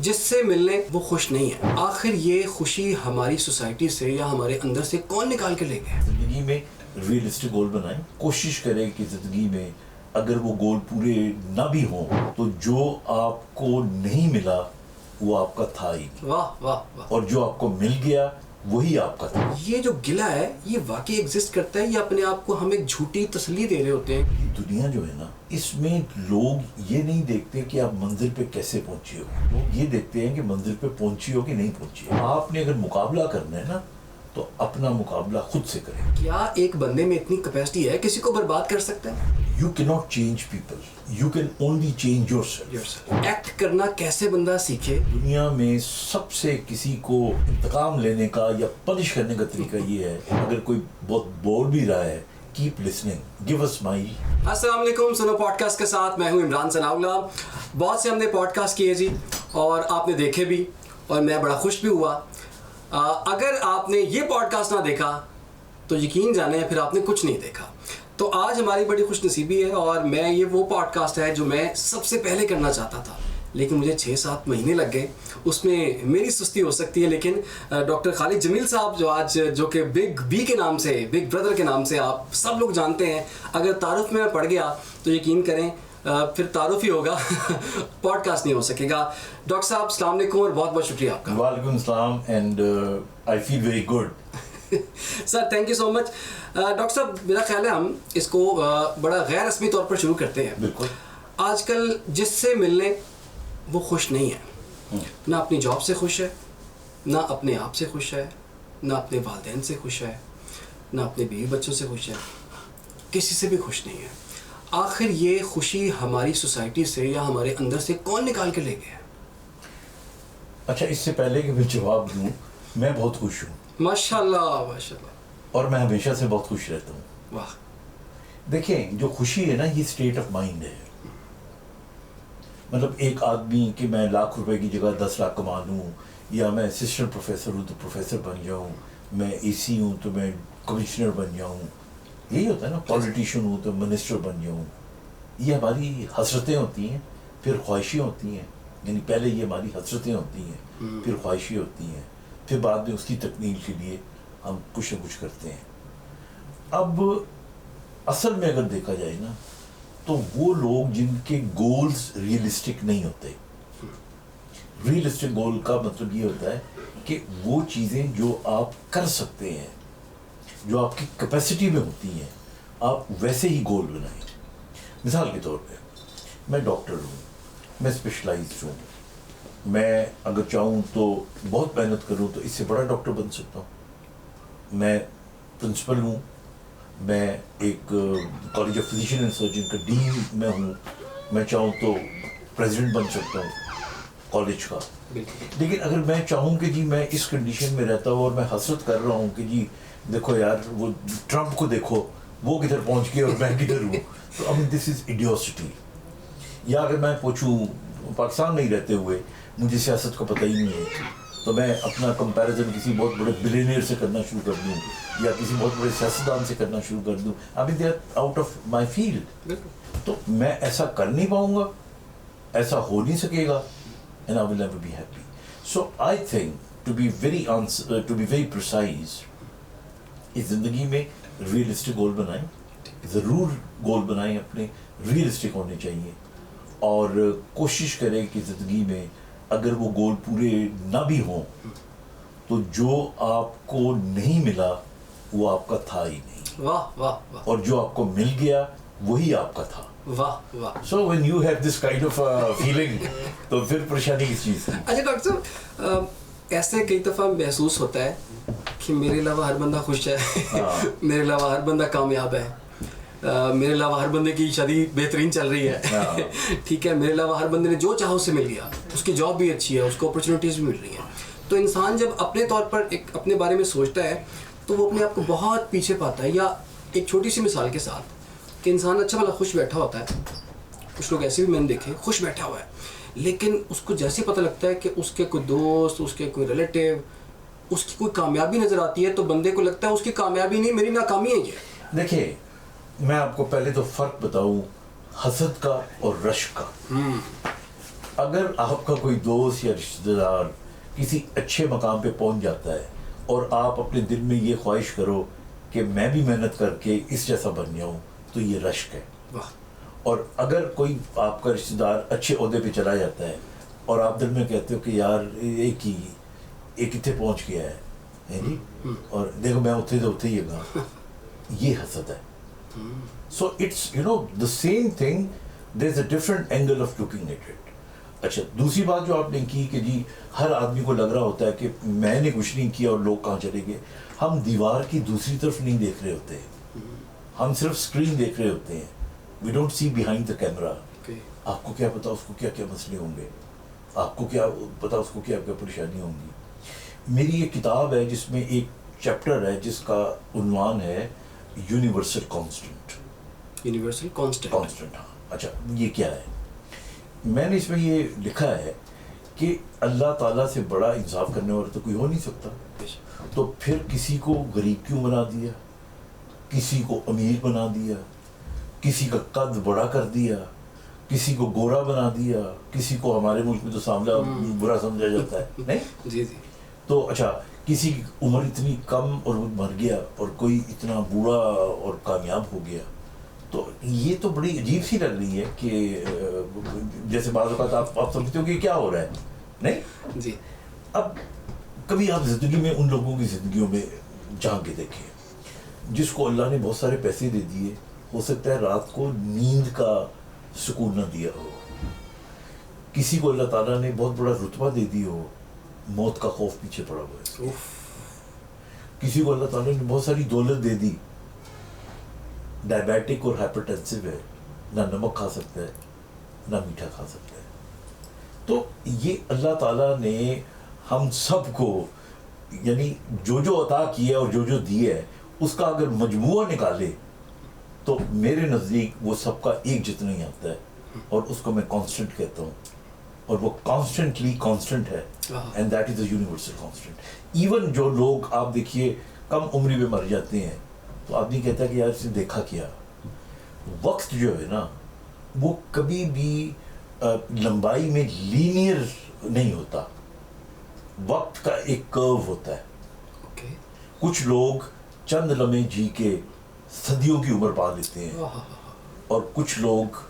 جس سے ملنے وہ خوش نہیں ہے. آخر یہ خوشی ہماری سوسائٹی سے یا ہمارے اندر سے کون نکال کے لے گئے؟ زندگی میں ریئلسٹک گول بنائیں, کوشش کریں کہ زندگی میں اگر وہ گول پورے نہ بھی ہوں تو جو آپ کو نہیں ملا وہ آپ کا تھا ہی, واہ واہ واہ. اور جو آپ کو مل گیا وہی آپ کا تھا. یہ جو گلہ ہے یہ واقعی ایگزسٹ کرتا ہے یا اپنے آپ کو ہم ایک جھوٹی تسلی دے رہے ہوتے ہیں؟ دنیا جو ہے نا, اس میں لوگ یہ نہیں دیکھتے کہ آپ منزل پہ کیسے پہنچے ہو, لوگ یہ دیکھتے ہیں کہ منزل پہ پہنچی ہو کہ نہیں پہنچی ہو. آپ نے اگر مقابلہ کرنا ہے نا تو اپنا مقابلہ خود سے کریں. کیا ایک بندے میں اتنی کیپیسٹی ہے کسی کو برباد کر سکتا ہے؟ You cannot change people. You can only change yourself. Act کرنا کیسے بندہ سیکھے؟ دنیا میں سب سے کسی کو انتقام لینے کا یا پنش کرنے کا طریقہ یہ ہے, اگر کوئی بہت بول بھی رہا ہے, keep listening, give a smile. السلام علیکم, سنو پوڈ کاسٹ کے ساتھ میں ہوں عمران ثناءاللہ. بہت سے ہم نے پوڈ کاسٹ کیے جی, اور آپ نے دیکھے بھی, اور میں بڑا خوش بھی ہوا. اگر آپ نے یہ پوڈ کاسٹ نہ دیکھا تو یقین جانیں پھر آپ نے کچھ نہیں دیکھا. تو آج ہماری بڑی خوش نصیبی ہے, اور میں یہ وہ پوڈ کاسٹ ہے جو میں سب سے پہلے کرنا چاہتا تھا, لیکن مجھے 6-7 مہینے لگ گئے. اس میں میری سستی ہو سکتی ہے, لیکن ڈاکٹر خالد جمیل صاحب جو کہ بگ بی کے نام سے, بگ بردر کے نام سے آپ سب لوگ جانتے ہیں, اگر تعارف میں پڑ گیا تو یقین کریں پھر تعارف ہی ہوگا, پوڈ کاسٹ نہیں ہو سکے گا. ڈاکٹر صاحب السلام علیکم اور بہت بہت شکریہ آپ کا. وعلیکم السلام, and I feel very good. Sir thank you so much. Doctor صاحب میرا خیال ہے ہم اس کو بڑا غیر رسمی طور پر شروع کرتے ہیں. بالکل. آج کل جس سے ملنے وہ خوش نہیں ہے, نہ اپنی جاب سے خوش ہے, نہ اپنے آپ سے خوش ہے, نہ اپنے والدین سے خوش ہے, نہ اپنے بیوی بچوں سے خوش ہے, کسی سے بھی خوش نہیں ہے. آخر یہ خوشی ہماری سوسائٹی سے یا ہمارے اندر سے کون نکال کے لے گیا؟ اچھا, اس سے پہلے کہ میں جواب دوں, میں بہت خوش ہوں. ماشاء اللہ ماشاء اللہ. اور میں ہمیشہ سے بہت خوش رہتا ہوں. واہ. دیکھیں, جو خوشی ہے نا یہ اسٹیٹ آف مائنڈ ہے. مطلب ایک آدمی کہ میں لاکھ روپے کی جگہ 10 لاکھ کما لوں, یا میں اسسٹنٹ پروفیسر ہوں تو پروفیسر بن جاؤں, میں اے سی ہوں تو میں کمشنر بن جاؤں, یہی ہوتا ہے نا. پولیٹیشین ہوں تو منسٹر بن جاؤں. یہ ہماری حسرتیں ہوتی ہیں, پھر خواہشیں ہوتی ہیں. یعنی پہلے یہ ہماری حسرتیں ہوتی ہیں, پھر خواہشیں ہوتی ہیں, پھر بعد میں اس کی تکمیل کے لیے ہم کچھ نہ کچھ کرتے ہیں. اب اصل میں اگر دیکھا جائے نا تو وہ لوگ جن کے گولز ریئلسٹک نہیں ہوتے. ریئلسٹک گول کا مطلب یہ ہوتا ہے کہ وہ چیزیں جو آپ کر سکتے ہیں, جو آپ کی کیپیسٹی میں ہوتی ہیں, آپ ویسے ہی گول بنائیں. مثال کے طور پہ میں ڈاکٹر ہوں, میں اسپیشلائزڈ ہوں, میں اگر چاہوں تو بہت محنت کروں تو اس سے بڑا ڈاکٹر بن سکتا ہوں. میں پرنسپل ہوں, میں ایک college of physician and surgeon کا ڈین میں ہوں, میں چاہوں تو پریزیڈنٹ بن سکتا ہوں کالج کا. لیکن اگر میں چاہوں کہ جی میں اس کنڈیشن میں رہتا ہوں اور میں حسرت کر رہا ہوں کہ جی دیکھو یار وہ ٹرمپ کو دیکھو, وہ کدھر پہنچ گیا اور میں کدھر ہوں, تو I mean this is idiocy. یا اگر میں پوچھوں پاکستان میں ہی رہتے ہوئے مجھے سیاست کا پتہ ہی نہیں ہے, تو میں اپنا کمپیریزن کسی بہت بڑے بلینئر سے کرنا شروع کر دوں یا کسی بہت بڑے سیاستدان سے کرنا شروع کر دوں, ابھی they are out of my field, تو میں ایسا کر نہیں پاؤں گا, ایسا ہو نہیں سکے گا, and I will never be happy. So I think to be very precise, اس زندگی میں ریئلسٹک گول بنائیں, ضرور گول بنائیں, اپنے ریئلسٹک ہونے چاہیے, اور کوشش کریں کہ زندگی میں اگر وہ گول پورے نہ بھی ہوں تو جو آپ کو نہیں ملا وہ آپ کا تھا ہی نہیں. واہ واہ واہ. اور جو آپ کو مل گیا وہی آپ کا تھا. واہ واہ. So when you have this kind of feeling تو پھر پریشانی کس چیز کی؟ اچھا ڈاکٹر صاحب, ایسے کئی دفعہ محسوس ہوتا ہے کہ میرے علاوہ ہر بندہ خوش ہے, میرے علاوہ ہر بندہ کامیاب ہے, میرے علاوہ ہر بندے کی شادی بہترین چل رہی ہے, ٹھیک ہے, میرے علاوہ ہر بندے نے جو چاہا اس سے مل گیا, اس کی جاب بھی اچھی ہے, اس کو اپرچونیٹیز بھی مل رہی ہیں. تو انسان جب اپنے طور پر ایک اپنے بارے میں سوچتا ہے تو وہ اپنے آپ کو بہت پیچھے پاتا ہے. یا ایک چھوٹی سی مثال کے ساتھ کہ انسان اچھا بھلا خوش بیٹھا ہوتا ہے, کچھ لوگ ایسے بھی میں نے دیکھے خوش بیٹھا ہوا ہے, لیکن اس کو جیسے پتہ لگتا ہے کہ اس کے کوئی دوست, اس کے کوئی ریلیٹیو, اس کی کوئی کامیابی نظر آتی ہے تو بندے کو لگتا ہے اس کی کامیابی نہیں, میری ناکامی ہے یہ. دیکھیے, میں آپ کو پہلے تو فرق بتاؤں حسد کا اور رشک کا. اگر آپ کا کوئی دوست یا رشتہ دار کسی اچھے مقام پہ پہنچ جاتا ہے اور آپ اپنے دل میں یہ خواہش کرو کہ میں بھی محنت کر کے اس جیسا بن جاؤں تو یہ رشک ہے. اور اگر کوئی آپ کا رشتہ دار اچھے عہدے پہ چلا جاتا ہے اور آپ دل میں کہتے ہو کہ یار ایک اتنے پہنچ گیا ہے جی اور دیکھو میں اتنے ہی گا, یہ حسد ہے. So it's you know the same thing, there is a different angle of looking at it. اچھا دوسری بات جو آپ نے کی کہ جی ہر آدمی کو لگ رہا ہوتا ہے کہ میں نے کچھ نہیں کیا اور لوگ کہاں چلے گئے. ہم دیوار کی دوسری طرف نہیں دیکھ رہے ہوتے, ہم صرف اسکرین دیکھ رہے ہوتے ہیں. We don't see behind the camera. آپ کو کیا پتا اس کو کیا کیا مسئلے ہوں گے, آپ کو کیا پتا اس کو کیا کیا پریشانی ہوں گی. میری ایک کتاب ہے جس میں ایک چیپٹر ہے جس کا عنوان ہے یونیورسل کانسٹنٹ. Universal constant. ہاں. اچھا یہ کیا ہے؟ میں نے اس میں یہ لکھا ہے کہ اللہ تعالیٰ سے بڑا انصاف کرنے والا تو کوئی ہو نہیں سکتا. تو پھر کسی کو غریب کیوں بنا دیا, کسی کو امیر بنا دیا, کسی کا قد بڑا کر دیا, کسی کو گورا بنا دیا, کسی کو ہمارے ملک میں تو سانولا برا سمجھا جاتا ہے نہیں جی جی. تو اچھا کسی کی عمر اتنی کم اور وہ مر گیا اور کوئی اتنا بوڑھا اور کامیاب ہو گیا. تو یہ تو بڑی عجیب سی لگ رہی ہے کہ جیسے بعض اوقات آپ سمجھتے ہو کہ کیا ہو رہا ہے نہیں جی. اب کبھی آپ زندگی میں ان لوگوں کی زندگیوں میں جھانک کے دیکھیں جس کو اللہ نے بہت سارے پیسے دے دیے, ہو سکتا ہے رات کو نیند کا سکون نہ دیا ہو. کسی کو اللہ تعالیٰ نے بہت بڑا رتبہ دے دی ہو, موت کا خوف پیچھے پڑا ہوا ہے. کسی کو اللہ تعالیٰ نے بہت ساری دولت دے دی, ڈائبیٹک اور ہائپرٹینسو ہے, نہ نمک کھا سکتا ہے نہ میٹھا کھا سکتا ہے. تو یہ اللہ تعالیٰ نے ہم سب کو یعنی جو عطا کیا اور جو دیا ہے اس کا اگر مجموعہ نکالے تو میرے نزدیک وہ سب کا ایک جتنا ہی آتا ہے, اور اس کو میں کانسٹنٹ کہتا ہوں, اور وہ کانسٹنٹلی کانسٹنٹ ہے, and that is a universal constant. Even جو لوگ آپ دیکھیے کم عمری میں مر جاتے ہیں تو آدمی کہتا ہے کہ یار اس نے دیکھا کیا. وقت جو ہے نا وہ کبھی بھی لمبائی میں لینئر نہیں ہوتا, وقت کا ایک کرو ہوتا ہے. کچھ لوگ چند لمحے جی کے صدیوں کی عمر پا لیتے ہیں, اور کچھ لوگ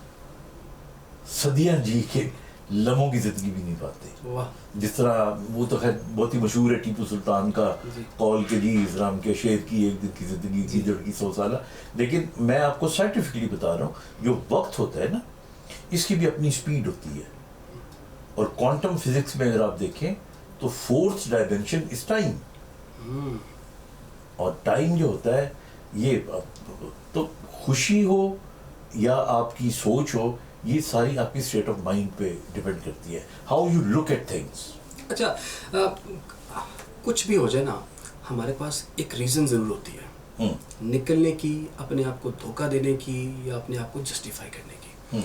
صدیاں جی کے لمحوں کی زندگی بھی نہیں پاتے. جس طرح وہ تو خیر بہت ہی مشہور ہے ٹیپو سلطان کا قول کہ جی اسلام کے شیر کی ایک دن کی زندگی کی جڑ کی 100 سالہ. لیکن میں آپ کو سائنٹیفکلی بتا رہا ہوں جو وقت ہوتا ہے نا اس کی بھی اپنی سپیڈ ہوتی ہے, اور کوانٹم فزکس میں اگر آپ دیکھیں تو 4th ڈائمینشن از ٹائم, اور ٹائم جو ہوتا ہے یہ تو خوشی ہو یا آپ کی سوچ ہو یہ ساری آپ کی اسٹیٹ آف مائنڈ پہ ڈپینڈ کرتی ہے, how you look at things. اچھا کچھ بھی ہو جائے نا ہمارے پاس ایک ریزن ضرور ہوتی ہے نکلنے کی, اپنے آپ کو دھوکہ دینے کی یا اپنے آپ کو جسٹیفائی کرنے کی.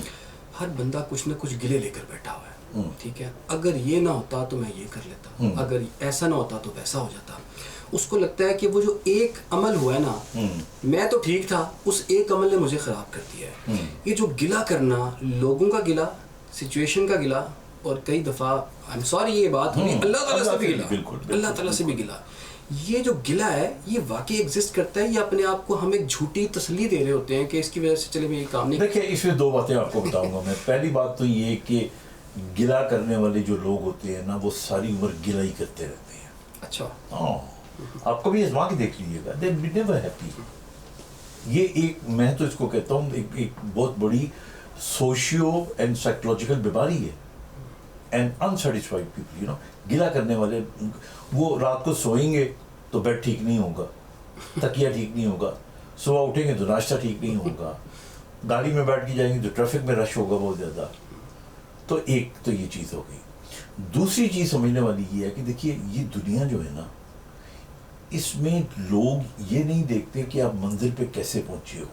ہر بندہ کچھ نہ کچھ گلے لے کر بیٹھا ہوا ہے, ٹھیک ہے, اگر یہ نہ ہوتا تو میں یہ کر لیتا, اگر ایسا نہ ہوتا تو ویسا ہو جاتا. اس کو لگتا ہے کہ وہ جو ایک عمل ہوا ہے نا میں تو ٹھیک تھا, اس ایک عمل نے مجھے خراب کر دیا ہے. یہ جو گلہ کرنا, لوگوں کا گلہ, سچویشن کا گلہ, اور کئی دفعہ I'm sorry یہ بات ہوئی اللہ تعالیٰ سے بھی گلہ, اللہ تعالیٰ سے بھی گلہ, یہ جو گلہ ہے یہ واقعی ایگزسٹ کرتا ہے, یہ اپنے آپ کو ہم ایک جھوٹی تسلی دے رہے ہوتے ہیں کہ اس کی وجہ سے چلے میں یہ کام نہیں. دیکھیں اس میں 2 باتیں آپ کو بتاؤں گا میں. پہلی بات تو یہ کہ گلہ کرنے والے جو لوگ ہوتے ہیں نا وہ ساری عمر گلہ ہی کرتے رہتے ہیں. اچھا ہاں آپ کبھی آزما کے دیکھ لیجیے گا, they will never happy. یہ ایک میں تو اس کو کہتا ہوں ایک بہت بڑی سوشیو اینڈ سائیکولوجیکل بیماری ہے. And unsatisfied people you know, گلہ کرنے والے وہ رات کو سوئیں گے تو بیڈ ٹھیک نہیں ہوگا, تکیہ ٹھیک نہیں ہوگا, صبح اٹھیں گے تو ناشتہ ٹھیک نہیں ہوگا, گاڑی میں بیٹھ کے جائیں گے تو ٹریفک میں رش ہوگا بہت زیادہ. تو ایک تو یہ چیز ہو گئی. دوسری چیز سمجھنے والی یہ ہے کہ دیکھیے یہ دنیا جو ہے نا اس میں لوگ یہ نہیں دیکھتے کہ آپ منزل پہ کیسے پہنچے ہو,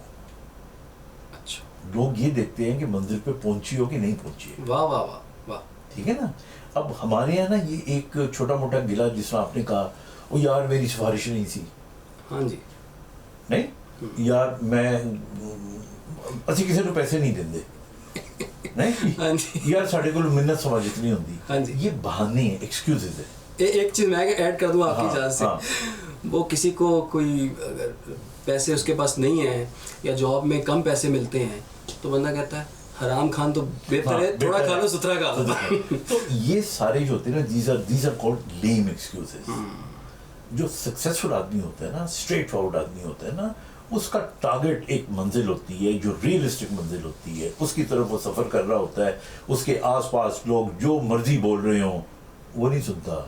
اچھا لوگ یہ دیکھتے ہیں کہ منزل پہ پہنچی ہو کہ نہیں پہنچی ہے. واہ واہ واہ واہ, ٹھیک ہے نا. اب ہمارے یہاں نا یہ ایک چھوٹا موٹا گلا جس طرح آپ نے کہا وہ یار میری سفارش نہیں تھی, ہاں جی, نہیں یار میں اسی کسی کو پیسے نہیں دیں دے نہیں یار ساڈے کول منت سمجھ اتنی ہاں ہوندی, جی. یہ بہانے ہیں, ایکسکیوزز ہیں. ایک چیز میں ایڈ کر دوں آپ کی اجازت سے, وہ کسی کو کوئی اگر پیسے اس کے پاس نہیں ہیں یا جاب میں کم پیسے ملتے ہیں تو بندہ کہتا ہے حرام کھان تو بہتر ہے, تھوڑا کھا لو ستھرا کھا لو. تو یہ سارے جو ہوتے ہیں نا, دیز آر کالڈ لیم ایکسکیوزز. جو سکسیسفل آدمی ہوتا ہے نا, اسٹریٹ فارورڈ آدمی ہوتا ہے نا, اس کا ٹارگیٹ ایک منزل ہوتی ہے جو ریئلسٹک منزل ہوتی ہے, اس کی طرف وہ سفر کر رہا ہوتا ہے. اس کے آس پاس لوگ جو مرضی بول رہے ہوں وہ نہیں سنتا,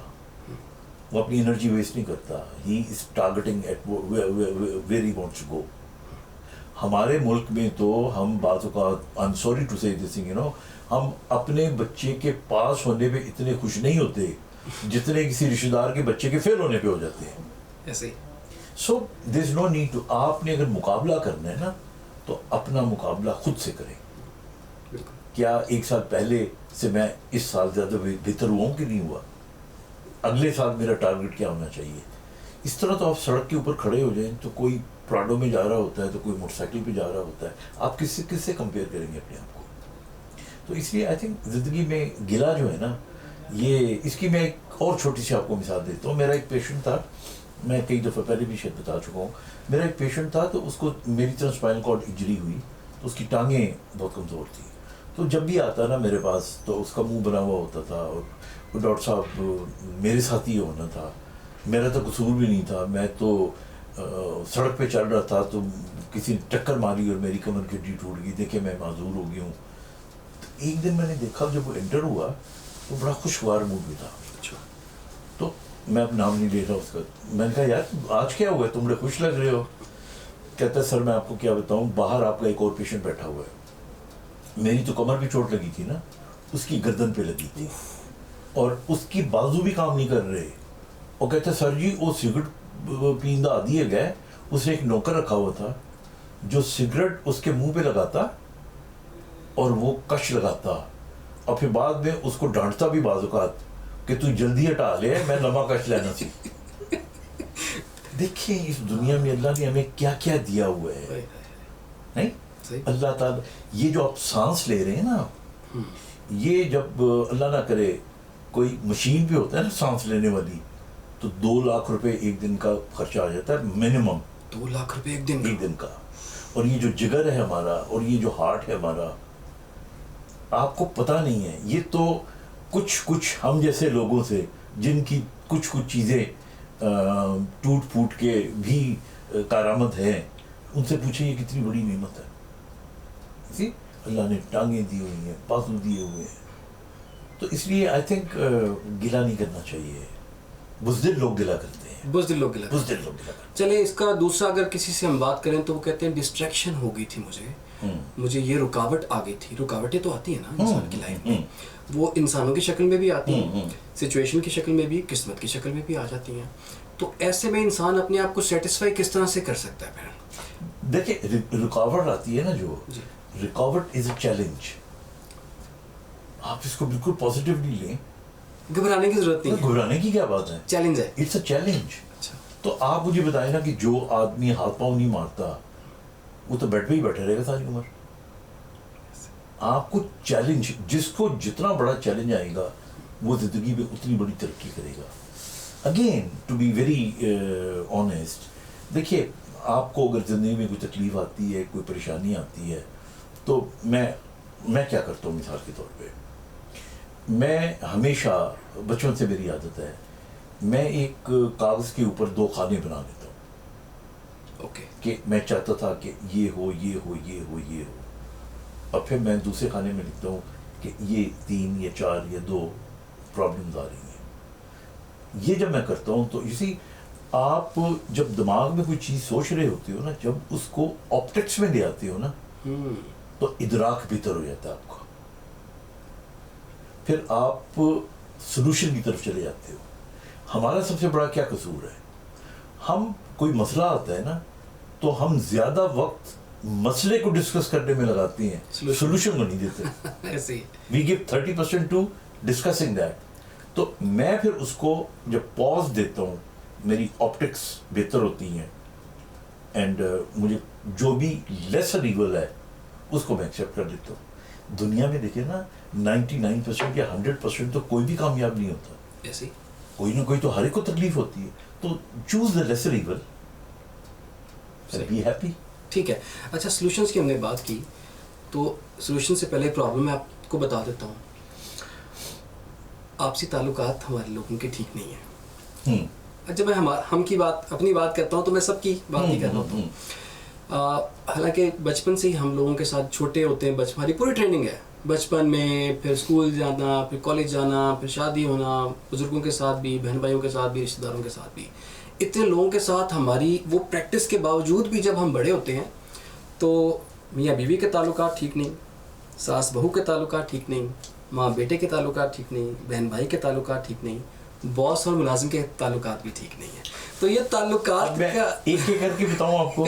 وہ اپنی انرجی ویسٹ نہیں کرتا. He is targeting at where he wants to go. ہمارے ملک میں تو ہم بعض اوقات, آئی ایم سوری ٹو سے دس تھنگ, ہم اپنے بچے کے پاس ہونے پہ اتنے خوش نہیں ہوتے جتنے کسی رشتہ دار کے بچے کے فیل ہونے پہ ہو جاتے ہیں. ایسے سو دیر از نو نیڈ ٹو, آپ نے اگر مقابلہ کرنا ہے نا تو اپنا مقابلہ خود سے کریں. کیا ایک سال پہلے سے میں اس سال زیادہ بہتر ہوا ہوں کہ نہیں ہوا؟ اگلے سال میرا ٹارگیٹ کیا ہونا چاہیے؟ اس طرح تو آپ سڑک کے اوپر کھڑے ہو جائیں تو کوئی پراڈو میں جا رہا ہوتا ہے تو کوئی موٹر سائیکل پہ جا رہا ہوتا ہے, آپ کس سے کمپیئر کریں گے اپنے آپ کو؟ تو اس لیے آئی تھنک زندگی میں گلا جو ہے نا, یہ اس کی میں ایک اور چھوٹی سی آپ کو مثال دیتا ہوں. میرا ایک پیشنٹ تھا, میں کئی دفعہ پہلے بھی شاید بتا چکا ہوں. میرا ایک پیشنٹ تھا تو اس کو میری طرح اسپائنل کارڈ انجری ہوئی تو اس کی ٹانگیں بہت کمزور تھیں. تو جب بھی آتا نا میرے پاس تو اس کا منہ بنا ہوا ہوتا تھا, اور وہ ڈاکٹر صاحب میرے ساتھ ہی ہونا تھا, میرا تو قصور بھی نہیں تھا, میں تو سڑک پہ چل رہا تھا تو کسی نے ٹکر ماری اور میری کمر کی ہڈی ٹوٹ گئی, دیکھے میں معذور ہو گیا ہوں. ایک دن میں نے دیکھا جب وہ انٹر ہوا تو بڑا خوشگوار موڈ میں تھا. تو میں اب نام نہیں لے رہا اس کا, میں نے کہا یار آج کیا ہوا ہے, تم بڑے خوش لگ رہے ہو. کہتا ہے سر میں آپ کو کیا بتاؤں, باہر آپ کا ایک اور پیشنٹ بیٹھا ہوا ہے, میری تو کمر پہ چوٹ لگی تھی نا, اس کی گردن پہ لگی تھی اور اس کی بازو بھی کام نہیں کر رہے. اور کہتا ہے سر جی وہ سگریٹ پیندا آدھی ہے گئے, اس نے ایک نوکر رکھا ہوا تھا جو سگریٹ اس کے منہ پہ لگاتا اور وہ کش لگاتا, اور پھر بعد میں اس کو ڈانٹتا بھی بعض اوقات کہ تو جلدی ہٹا لے, میں لمبا کش لینا سی. دیکھیں اس دنیا میں اللہ نے ہمیں کیا کیا دیا ہوا ہے, نہیں اللہ تعالیٰ. یہ جو آپ سانس لے رہے ہیں نا, یہ جب اللہ نہ کرے کوئی مشین پہ ہوتا ہے نا سانس لینے والی, تو 2 لاکھ روپے ایک دن کا خرچہ آ جاتا ہے منیمم. 2 لاکھ روپے ایک دن کا. اور یہ جو جگر ہے ہمارا اور یہ جو ہارٹ ہے ہمارا, آپ کو پتہ نہیں ہے. یہ تو کچھ ہم جیسے لوگوں سے جن کی کچھ چیزیں ٹوٹ پھوٹ کے بھی کارآمد ہیں, ان سے پوچھیں یہ کتنی بڑی نعمت ہے. اسی اللہ نے ٹانگیں دی ہوئی ہیں, بازو دیے ہوئے ہیں. تو اس لیے آئی تھنک گلا نہیں کرنا چاہیے. بزدل لوگ گلا کرتے ہیں, بزدل لوگ گلا کرتے ہیں. چلیں اس کا دوسرا اگر کسی سے ہم بات کریں تو وہ کہتے ہیں ڈسٹریکشن ہو گئی تھی مجھے یہ رکاوٹ آ گئی تھی. رکاوٹیں تو آتی ہیں نا انسان کی لائف میں, وہ انسانوں کی شکل میں بھی آتی ہیں, سچویشن کی شکل میں بھی, قسمت کی شکل میں بھی آ جاتی ہیں. تو ایسے میں انسان اپنے آپ کو سیٹسفائی کس طرح سے کر سکتا ہے پھر؟ دیکھیں رکاوٹ آتی ہے نا, جو رکاوٹ از اے چیلنج. آپ اس کو بالکل پازیٹیولی لیں, گھبرانے کی ضرورت نہیں ہے. گھبرانے کی کیا بات ہے, چیلنج ہے, اٹس اے چیلنج. تو آپ مجھے بتائیں نا کہ جو آدمی ہاتھ پاؤں نہیں مارتا وہ تو بیڈ پہ ہی بیٹھے رہے گا ساری عمر. آپ کو چیلنج, جس کو جتنا بڑا چیلنج آئے گا وہ زندگی میں اتنی بڑی ترقی کرے گا. Again to be very honest, دیکھیے آپ کو اگر زندگی میں کوئی تکلیف آتی ہے, کوئی پریشانی آتی ہے, تو میں کیا کرتا ہوں. مثال کے طور پہ میں ہمیشہ بچپن سے میری عادت ہے, میں ایک کاغذ کے اوپر 2 خانے بنا لیتا ہوں کہ میں چاہتا تھا کہ یہ ہو یہ ہو یہ ہو یہ ہو, اور پھر میں دوسرے خانے میں لکھتا ہوں کہ یہ 3 یا 4 یا 2 پرابلمز آ رہی ہیں. یہ جب میں کرتا ہوں تو اسی آپ جب دماغ میں کوئی چیز سوچ رہے ہوتے ہو نا, جب اس کو آپٹکس میں لے آتے ہو نا تو ادراک بہتر ہو جاتا ہے آپ کا. پھر آپ سلوشن کی طرف چلے جاتے ہو. ہمارا سب سے بڑا کیا قصور ہے, ہم کوئی مسئلہ آتا ہے نا تو ہم زیادہ وقت مسئلے کو ڈسکس کرنے میں لگاتے ہیں, سلوشن کو نہیں دیتے. وی گیو 30% ٹو ڈسکسنگ دیٹ. تو میں پھر اس کو جب پاز دیتا ہوں, میری آپٹکس بہتر ہوتی ہیں, اینڈ مجھے جو بھی لیسر ایول ہے اس کو میں ایکسیپٹ کر لیتا ہوں. دنیا میں دیکھیں نا 99% یا 100% تو کوئی بھی کامیاب نہیں ہوتا. ایسی کوئی نہ کوئی تو ہر ایک کو تکلیف ہوتی ہے. تو choose the lesser evil and be happy. ٹھیک ہے. اچھا سلوشنس کی ہم نے بات کی, تو سلوشن سے پہلے پرابلم میں آپ کو بتا دیتا ہوں. آپسی تعلقات ہمارے لوگوں کے ٹھیک نہیں ہیں. جب میں ہم کی بات اپنی بات کرتا ہوں تو میں سب کی بات ہی کر رہا ہوتا ہوں. حالانکہ بچپن سے ہی ہم لوگوں کے ساتھ چھوٹے ہوتے ہیں, ہماری پوری ٹریننگ ہے بچپن میں, پھر اسکول جانا, پھر کالج جانا, پھر شادی ہونا, بزرگوں کے ساتھ بھی, بہن بھائیوں کے ساتھ بھی, رشتہ داروں کے ساتھ بھی, اتنے لوگوں کے ساتھ ہماری وہ پریکٹس کے باوجود بھی جب ہم بڑے ہوتے ہیں تو میاں بیوی کے تعلقات ٹھیک نہیں, ساس بہو کے تعلقات ٹھیک نہیں, ماں بیٹے کے تعلقات ٹھیک نہیں, بہن بھائی کے تعلقات ٹھیک نہیں, باس اور ملازم کے تعلقات بھی ٹھیک نہیں ہیں. تو یہ تعلقات میں ایک ایک کر کے بتاؤں آپ کو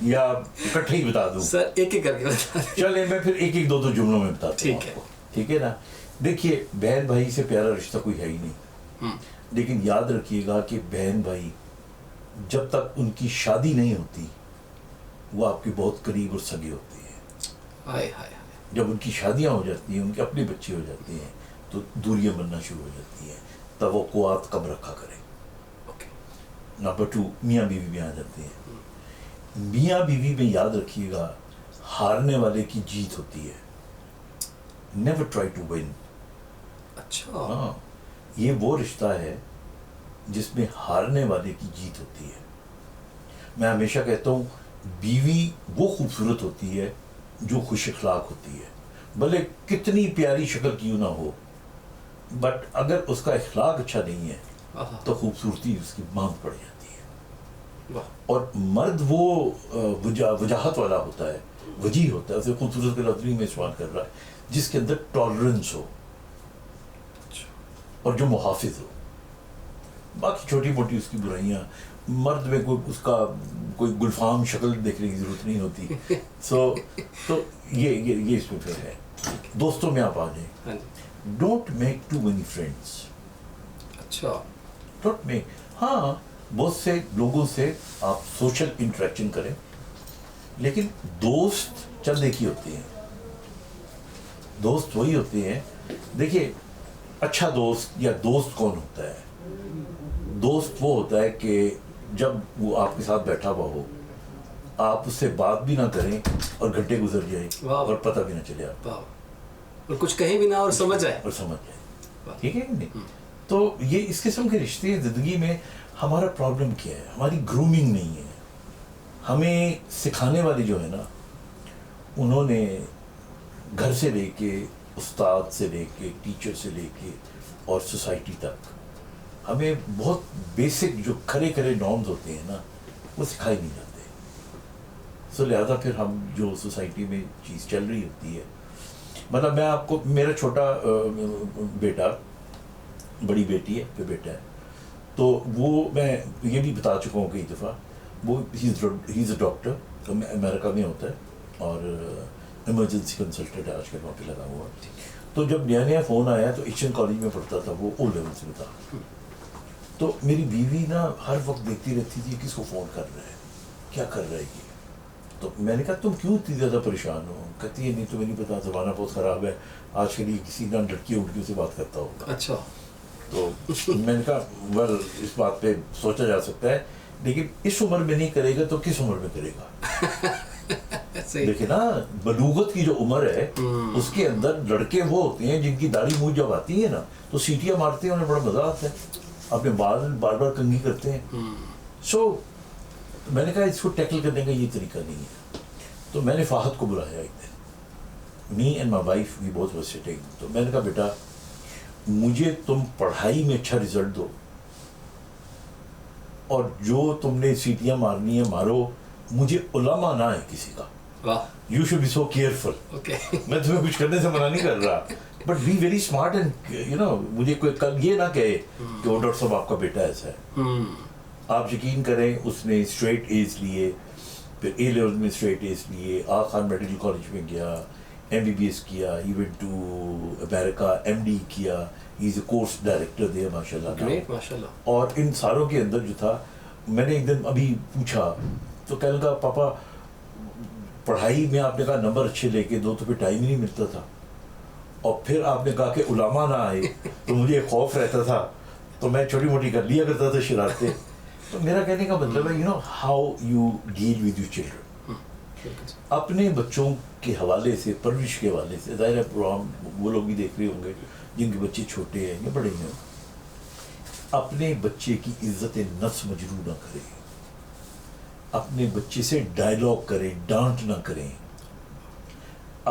یا اکٹھے ہی بتا دوں؟ سر ایک ایک کر کے بتا دیں. چلے میں پھر ایک ایک دو جملوں میں بتاتا ہوں. ٹھیک ہے, ٹھیک ہے نا. دیکھیے بہن بھائی سے پیارا رشتہ کوئی ہے ہی نہیں, لیکن یاد رکھیے گا کہ بہن بھائی جب تک ان کی شادی نہیں ہوتی وہ آپ کے بہت قریب اور سگے ہوتے ہیں. ہائے ہائے. جب ان کی شادیاں ہو جاتی ہیں, ان کے اپنے بچے ہو جاتے ہیں, تو دوریاں بننا شروع ہو جاتی ہیں. توقعات کم رکھا کریں. نمبر 2 میاں بیوی میں آ جاتے ہیں. میاں بیوی میں یاد رکھیے گا ہارنے والے کی جیت ہوتی ہے. Never try to win. اچھا ہاں, یہ وہ رشتہ ہے جس میں ہارنے والے کی جیت ہوتی ہے. میں ہمیشہ کہتا ہوں بیوی وہ خوبصورت ہوتی ہے جو خوش اخلاق ہوتی ہے, بھلے کتنی پیاری شکل کیوں نہ ہو, بٹ اگر اس کا اخلاق اچھا نہیں ہے تو خوبصورتی اس کی ماند پڑ جاتی ہے. اور مرد وہ وجاہت والا ہوتا ہے, وجیح ہوتا ہے, اسے خوبصورت کے لفظ میں استعمال کر رہا ہے, جس کے اندر ٹالرنس ہو اور جو محافظ ہو. باقی چھوٹی موٹی اس کی برائیاں, مرد میں کوئی اس کا کوئی گلفام شکل دیکھنے کی ضرورت نہیں ہوتی. تو یہ اس میں پھر ہے. دوستوں میں آپ آ جائیں. Don't make too many friends. اچھا ڈونٹ میک, ہاں بہت سے لوگوں سے آپ سوشل انٹریکشن کریں, لیکن دوست چند ایک ہی ہوتے ہیں. دوست وہی ہوتے ہیں, دیکھیے اچھا دوست یا دوست کون ہوتا ہے؟ دوست وہ ہوتا ہے کہ جب وہ آپ کے ساتھ بیٹھا ہوا ہو, آپ اس سے بات بھی نہ کریں اور گھنٹے گزر جائیں اور پتہ بھی نہ چلے آپ, اور کچھ کہیں بھی نہ اور سمجھ جائے. ٹھیک ہے نہیں؟ تو یہ اس قسم کے رشتے زندگی میں ہمارا پرابلم کیا ہے؟ ہماری گرومنگ نہیں ہے. ہمیں سکھانے والے جو ہے نا, انہوں نے گھر سے لے کے, استاد سے لے کے, ٹیچر سے لے کے اور سوسائٹی تک ہمیں بہت بیسک جو کھڑے کھڑے نارمز ہوتے ہیں نا, وہ سکھائے نہیں جاتے. سو لہٰذا پھر ہم جو سوسائٹی میں چیز چل رہی ہوتی ہے, مطلب میں آپ کو, میرا چھوٹا بیٹا, بڑی بیٹی ہے, پھر بیٹا ہے, تو وہ میں یہ بھی بتا چکا ہوں کئی دفعہ, وہ ہی از اے ڈاکٹر, امریکہ میں ہوتا ہے اور ایمرجنسی کنسلٹنٹ ہے آج کل وہاں پہ لگا ہوا. تو جب نیا فون آیا تو ایچ این کالج میں پڑھتا تھا, وہ او لیول سے تھا. تو میری بیوی نا ہر وقت دیکھتی رہتی تھی کس کو فون کر رہا ہے, کیا کر رہا ہے یہ. تو میں نے کہا تم کیوں اتنی زیادہ پریشان ہو؟ کہتی ہے نہیں تو نہیں پتا, زمانہ بہت خراب ہے آج کل, یہ کسی نہ لڑکیوں وڑکیوں سے بات کرتا ہوگا. اچھا. تو میں نے کہا ویل اس بات پہ سوچا جا سکتا ہے, لیکن اس عمر میں نہیں کرے گا تو کس عمر میں کرے گا؟ دیکھیں نا, بلوغت کی جو عمر ہے اس کے اندر لڑکے وہ ہوتے ہیں جن کی داڑھی منہ جب آتی ہے نا تو سیٹیاں مارتے ہیں, انہیں بڑا مزہ آتا ہے, اپنے بال بار بار کنگھی کرتے ہیں. سو میں نے کہا اس کو ٹیکل کرنے کا یہ طریقہ نہیں ہے. تو میں نے فہد کو بلایا ایک دن, me and my wife we both were sitting. تو میں نے کہا بیٹا مجھے تم پڑھائی میں اچھا رزلٹ دو, اور جو تم نے سیٹیاں مارنی ہے مارو, مجھے علماء نہ ہے کسی کا. You should be so careful. میں تمہیں کچھ کرنے سے منع نہیں کر رہا, but be very smart and you know, مجھے کوئی کل یہ نہ کہے کہ وہ ڈاکٹر صاحب آپ کا بیٹا ایسا ہے. آپ یقین کریں اس نے اسٹریٹ ایز لیے, پھر اے لیول میں اسٹریٹ ایز لیے, آغا خان میڈیکل کالج میں گیا, ایم بی بی ایس کیا, he went to America, M D کیا, he is a course director دے ماشاء اللہ. اور ان ساروں کے اندر جو تھا, میں نے ایک دن ابھی پوچھا تو کہنے لگا پاپا پڑھائی میں آپ نے کہا نمبر اچھے لے کے دو تو پھر ٹائم ہی نہیں ملتا تھا. اور پھر آپ نے کہا کہ علماء نہ آئے تو مجھے ایک خوف رہتا تھا, تو میں چھوٹی موٹی کر لیا کرتا تھا شرارتیں. تو میرا کہنے کا مطلب ہے how you deal with your children. اپنے بچوں کے حوالے سے, پرورش کے حوالے سے, ظاہر ہے پروگرام وہ لوگ بھی دیکھ رہے ہوں گے جن کے بچے چھوٹے ہیں یا بڑے ہیں, اپنے بچے کی عزت نفس مجروح نہ کریں, اپنے بچے سے ڈائلاگ کریں, ڈانٹ نہ کریں,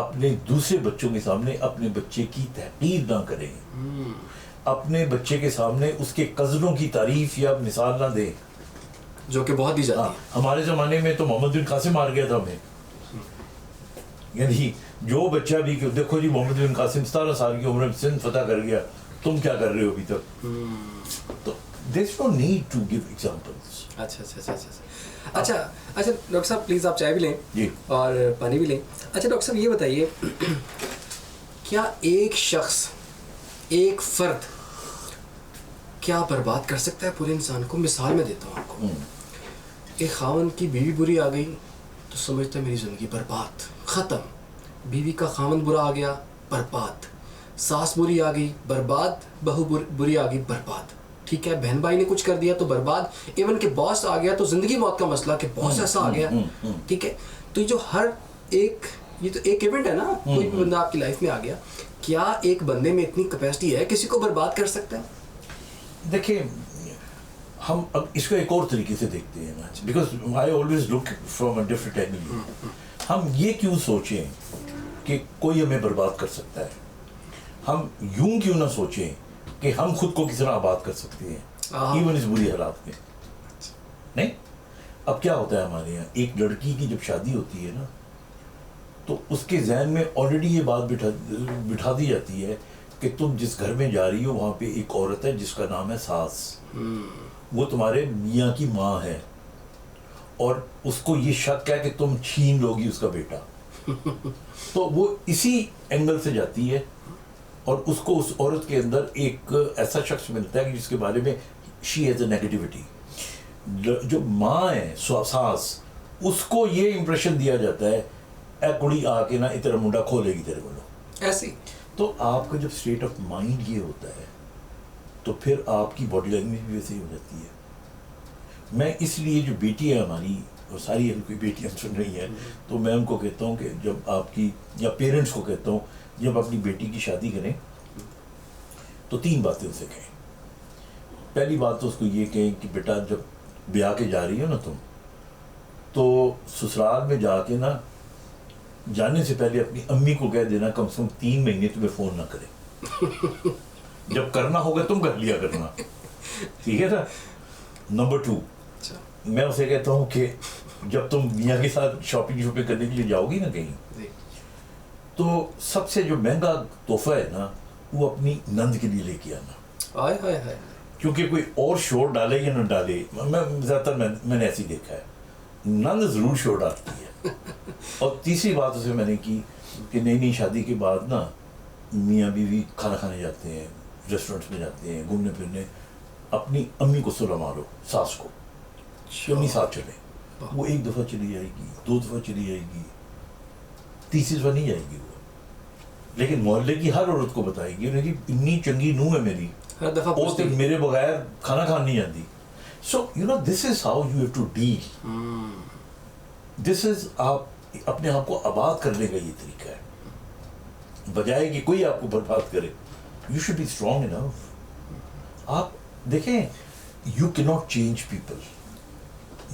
اپنے دوسرے بچوں کے سامنے اپنے بچے کی تحقیر نہ کریں, اپنے بچے کے سامنے اس کے کزنوں کی تعریف یا مثال نہ دیں, جو کہ بہت دی جاتی ہے. ہمارے زمانے میں تو محمد بن قاسم مار گیا تھا ہمیں, یعنی جو بچہ بھی کہ دیکھو جی محمد بن قاسم 17 سال کی عمر میں سندھ فتح کر گیا, تم کیا کر رہے ہو ابھی تک. تو there is no need to give examples. اچھا ڈاکٹر صاحب پلیز آپ چائے بھی لیں جی اور پانی بھی لیں. اچھا ڈاکٹر صاحب یہ بتائیے, کیا ایک شخص, ایک فرد کیا برباد کر سکتا ہے پورے انسان کو؟ مثال میں دیتا ہوں آپ کو. ایک خاوند کی بیوی بری آ گئی تو سمجھتا ہے میری زندگی برباد, ختم. بیوی کا خاوند برا آ گیا, برباد. ساس بری آ گئی, برباد. بہو بری آ گئی, برباد. ٹھیک ہے, بہن بھائی نے کچھ کر دیا تو برباد. ایون کہ باس آ گیا تو زندگی موت کا مسئلہ کہ باس ایسا آ گیا. ٹھیک ہے, تو جو ہر ایک, یہ تو ایک ایونٹ ہے نا, کوئی بھی بندہ آپ کی لائف میں آ گیا, کیا ایک بندے میں اتنی کیپیسٹی ہے کسی کو برباد کر سکتا ہے؟ دیکھیں ہم اب اس کو ایک اور طریقے سے دیکھتے ہیں نا, because I always look from a different angle. ہم یہ کیوں سوچیں کہ کوئی ہمیں برباد کر سکتا ہے, ہم یوں کیوں نہ سوچیں کہ ہم خود کو کس طرح آباد کر سکتے ہیں ایون اس بری حالات میں. نہیں, اب کیا ہوتا ہے ہمارے یہاں, ایک لڑکی کی جب شادی ہوتی ہے نا تو اس کے ذہن میں آلریڈی یہ بات بٹھا دی جاتی ہے کہ تم جس گھر میں جا رہی ہو وہاں پہ ایک عورت ہے جس کا نام ہے ساس, وہ تمہارے میاں کی ماں ہے, اور اس کو یہ شک ہے کہ تم چھین لو گی اس کا بیٹا. تو وہ اسی اینگل سے جاتی ہے اور اس کو اس عورت کے اندر ایک ایسا شخص ملتا ہے کہ جس کے بارے میں شی ہیز اے نیگیٹیوٹی. جو ماں ہے ساس, اس کو یہ امپریشن دیا جاتا ہے اے کڑی آ کے نا اتنا منڈا کھولے گی تیرے کو ایسی. تو آپ کا جب اسٹیٹ آف مائنڈ یہ ہوتا ہے تو پھر آپ کی باڈی لینگویج بھی ویسے ہی ہو جاتی ہے. میں اس لیے جو بیٹی ہے ہماری, اور ساری کوئی بیٹیاں سن رہی ہیں, تو میں ان کو کہتا ہوں کہ جب آپ کی, یا پیرنٹس کو کہتا ہوں جب اپنی بیٹی کی شادی کریں تو 3 باتیں اسے کہیں. پہلی بات تو اس کو یہ کہیں کہ بیٹا جب بیاہ کے جا رہی ہو نا تم, تو سسرال میں جا کے نا جانے سے پہلے اپنی امی کو کہہ دینا کم سے کم 3 مہینے تمہیں فون نہ کرے, جب کرنا ہوگا تم کر لیا کرنا, ٹھیک ہے نا. نمبر 2, میں اسے کہتا ہوں کہ جب تم میاں کے ساتھ شاپنگ کرنے کے لیے جاؤ گی نا کہیں, تو سب سے جو مہنگا تحفہ ہے نا وہ اپنی نند کے لیے لے کے آنا. کیونکہ کوئی اور شور ڈالے یا نہ ڈالے, میں زیادہ تر میں نے ایسے ہی دیکھا ہے, نند ضرور شور ڈالتی ہے. اور تیسری بات اسے میں نے کی کہ نئی شادی کے بعد نا میاں بیوی کھانا کھانے جاتے ہیں, ریسٹورینٹس میں جاتے ہیں, گھومنے پھرنے, اپنی امی کو سلا مارو, ساس کو, امی ساتھ چلے. وہ 1 دفعہ چلی جائے گی, 2 دفعہ چلی جائے گی, تیسری دفعہ نہیں جائے گی وہ, لیکن محلے کی ہر عورت کو بتائے گی کہ اتنی چنگی نوح ہے میری, وہ تو میرے بغیر کھانا کھان نہیں جاتی. So this is how you have to deal. This is, آپ اپنے آپ کو آباد کرنے کا یہ طریقہ ہے, بجائے کہ کوئی آپ کو برباد کرے. You should be strong enough. آپ دیکھیں, you can not change people,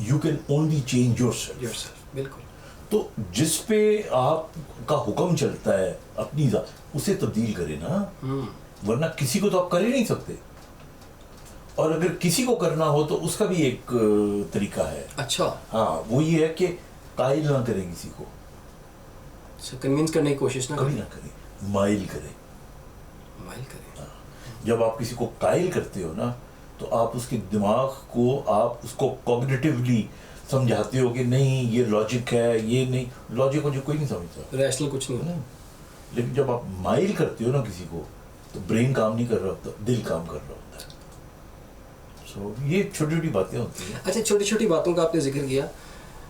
you can only change yourself. بالکل. تو جس پہ آپ کا حکم چلتا ہے اپنی ذات, اسے تبدیل کرے نا, ورنہ کسی کو تو آپ کر ہی نہیں سکتے. اور اگر کسی کو کرنا ہو تو اس کا بھی ایک طریقہ ہے. اچھا. ہاں, وہ یہ ہے کہ قائل نہ کرے کسی کو, کنوینس کرنے کی کوشش نہ کرے, مائل کرے. جب آپ کسی کو قائل کرتے ہو نا تو آپ اس کے دماغ کو, آپ اس کو کوگنیٹیولی سمجھاتے ہو کہ نہیں یہ لاجک ہے, یہ نہیں. لاجک کو جو کوئی نہیں سمجھتا, ریشنل کچھ نہیں ہوتا. لیکن جب آپ مائل کرتے ہو نا کسی کو تو برین کام نہیں کر رہا ہوتا, دل کام کر رہا ہوتا ہے. سو یہ چھوٹی چھوٹی باتیں ہوتی ہیں. اچھا, چھوٹی چھوٹی باتوں کا آپ نے ذکر کیا.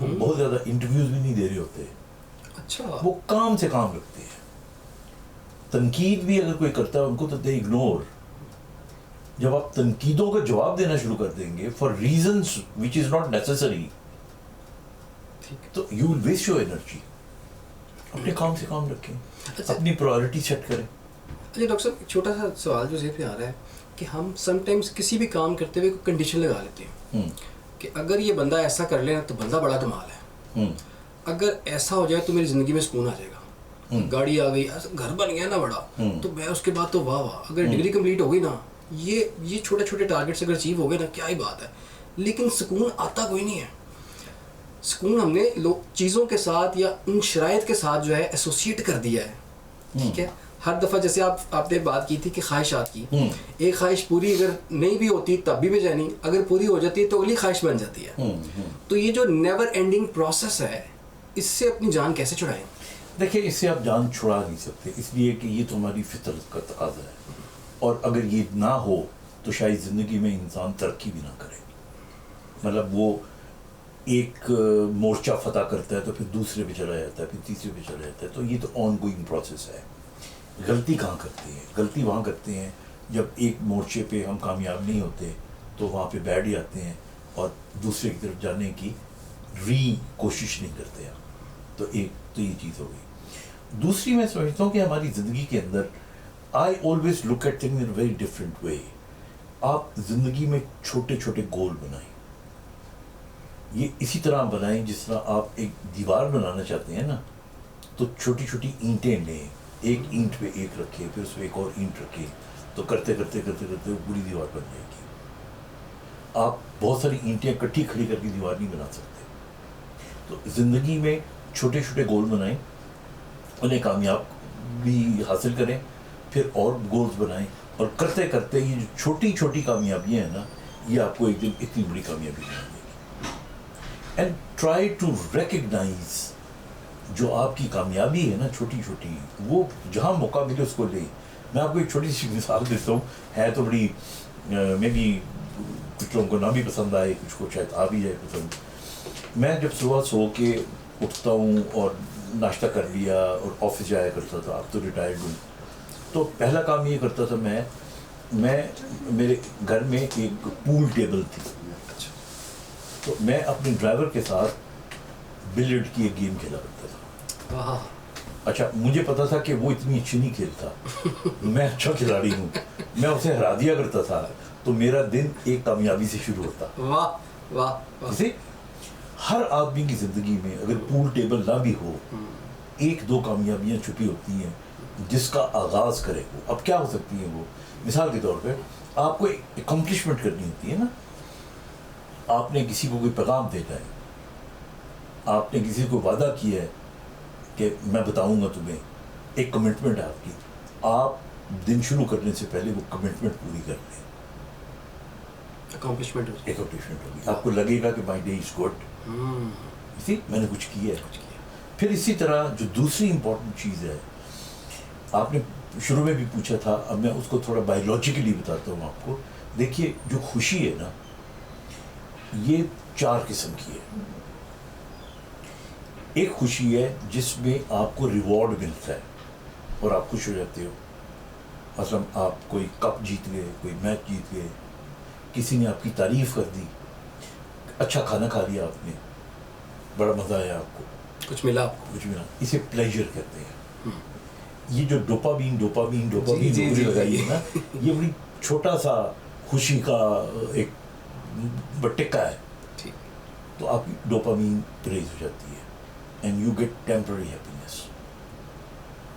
وہ بہت زیادہ انٹرویوز بھی نہیں دے رہے ہوتے, اچھا وہ کام سے کام رکھتے ہیں. تنقید بھی اگر کوئی کرتا ہے ان کو تو دے اگنور. جب آپ تنقیدوں کا جواب دینا شروع کر دیں گے for reasons which is not necessary, تو you will waste your energy. اپنے کام سے کام رکھیں, اپنی پرائورٹی سیٹ کریں. اچھا ڈاکٹر صاحب, ایک چھوٹا سا سوال جو ذہن پہ آ رہا ہے کہ ہم سم ٹائمس کسی بھی کام کرتے ہوئے کوئی کنڈیشن لگا لیتے ہیں کہ اگر یہ بندہ ایسا کر لے نا تو بندہ بڑا کمال ہے, اگر ایسا ہو جائے تو میری زندگی میں سکون آ جائے گا, گاڑی آ گئی, گھر بن گیا نا بڑا, تو میں اس کے بعد تو واہ واہ, اگر ڈگری کمپلیٹ ہو گئی نا, یہ چھوٹے چھوٹے ٹارگیٹس اگر اچیو ہو گئے نا, کیا ہی بات ہے. لیکن سکون آتا کوئی نہیں ہے. سکون ہم نے چیزوں کے ساتھ یا ان شرائط کے ساتھ جو ہے ایسوسیٹ کر دیا ہے. ٹھیک ہے, ہر دفعہ جیسے آپ نے بات کی تھی کہ خواہشات کی, ایک خواہش پوری اگر نہیں بھی ہوتی تب بھی بے چینی, اگر پوری ہو جاتی ہے تو اگلی خواہش بن جاتی ہے. تو یہ جو نیور اینڈنگ پروسیس ہے, اس سے اپنی جان کیسے چھڑائیں؟ دیکھیں, اس سے آپ جان چھڑا نہیں سکتے, اس لیے کہ یہ تو ہماری فطرت کا تقاضا ہے, اور اگر یہ نہ ہو تو شاید زندگی میں انسان ترقی بھی نہ کرے. مطلب وہ ایک مورچہ فتح کرتا ہے تو پھر دوسرے پہ چلا جاتا ہے, پھر تیسرے پہ چلا جاتا ہے. تو یہ تو آن گوئنگ پروسیس ہے. غلطی کہاں کرتے ہیں؟ غلطی وہاں کرتے ہیں جب ایک مورچے پہ ہم کامیاب نہیں ہوتے تو وہاں پہ بیٹھ جاتے ہیں اور دوسرے کی طرف جانے کی کوشش نہیں کرتے ہیں. تو یہ چیز ہو گئی. دوسری میں سمجھتا ہوں کہ ہماری زندگی کے اندر I always look at thing in very different way. آپ زندگی میں چھوٹے چھوٹے گول بنائیں. یہ اسی طرح بنائیں جس طرح آپ ایک دیوار بنانا چاہتے ہیں نا, تو چھوٹی چھوٹی اینٹیں لیں, ایک اینٹ پہ ایک رکھے, پھر اس پہ ایک اور اینٹ رکھے, تو کرتے کرتے کرتے کرتے وہ پوری دیوار بن جائے گی. آپ بہت ساری اینٹیں اکٹھی کھڑی کر کے دیوار نہیں بنا سکتے. تو زندگی میں چھوٹے چھوٹے گول بنائیں, انہیں کامیابی حاصل کریں, پھر اور گولز بنائیں, اور کرتے کرتے یہ جو چھوٹی چھوٹی کامیابیاں ہیں نا, یہ آپ کو ایک دن اتنی بڑی کامیابی بنا دے گی. اینڈ ٹرائی ٹو ریکگنائز جو آپ کی کامیابی ہے نا چھوٹی چھوٹی, وہ جہاں موقع ملے اس کو لیں. میں آپ کو ایک چھوٹی سی مثال دیتا ہوں, ہے تو بڑی میں بھی کچھ لوگوں کو نہ بھی پسند آئے, کچھ کو شاید آ بھی جائے پسند. میں جب صبح سو کے اٹھتا ہوں اور ناشتہ کر لیا اور آفس جایا کرتا تھا, اب تو ریٹائرڈ ہوں, تو پہلا کام یہ کرتا تھا, میں میرے گھر میں ایک پول ٹیبل تھی, تو میں اپنے ڈرائیور کے ساتھ بلیئرڈ کی ایک گیم کھیلا کرتا تھا. اچھا, مجھے پتا تھا کہ وہ اتنی اچھی نہیں کھیلتا, میں اچھا کھلاڑی ہوں, میں اسے ہرا دیا کرتا تھا, تو میرا دن ایک کامیابی سے شروع ہوتا. واہ واہ. جیسے ہر آدمی کی زندگی میں اگر پول ٹیبل نہ بھی ہو, ایک دو کامیابیاں چھپی ہوتی ہیں جس کا آغاز کرے وہ. اب کیا ہو سکتی ہیں وہ؟ مثال کے طور پہ آپ کو اکمپلشمنٹ کرنی ہوتی ہے نا, آپ نے کسی کو کوئی پیغام دینا ہے, آپ نے کسی کو وعدہ کیا ہے کہ میں بتاؤں گا تمہیں, ایک کمٹمنٹ ہے آپ کی, آپ دن شروع کرنے سے پہلے وہ کمٹمنٹ پوری کر لیں. اکمپلشمنٹ ہوگی, آپ کو لگے گا کہ مائی ڈے از گڈ, میں نے کچھ کیا ہے. پھر اسی طرح جو دوسری امپورٹنٹ چیز ہے, آپ نے شروع میں بھی پوچھا تھا, اب میں اس کو تھوڑا بایولوجیکلی بتاتا ہوں آپ کو. دیکھیے, جو خوشی ہے نا, یہ 4 قسم کی ہے. ایک خوشی ہے جس میں آپ کو ریوارڈ ملتا ہے اور آپ خوش ہو جاتے ہو. مثلا آپ کوئی کپ جیت گئے, کوئی میچ جیت گئے, کسی نے آپ کی تعریف کر دی, اچھا کھانا کھا لیا آپ نے, بڑا مزہ آیا آپ کو, کچھ ملا, اسے پلیجر کہتے ہیں. یہ جو ڈوپامین لگائی ہے نا, یہ بڑی چھوٹا سا خوشی کا ایک بٹکا ہے, تو آپ کی ڈوپامین ریز ہو جاتی ہے and you get temporary happiness.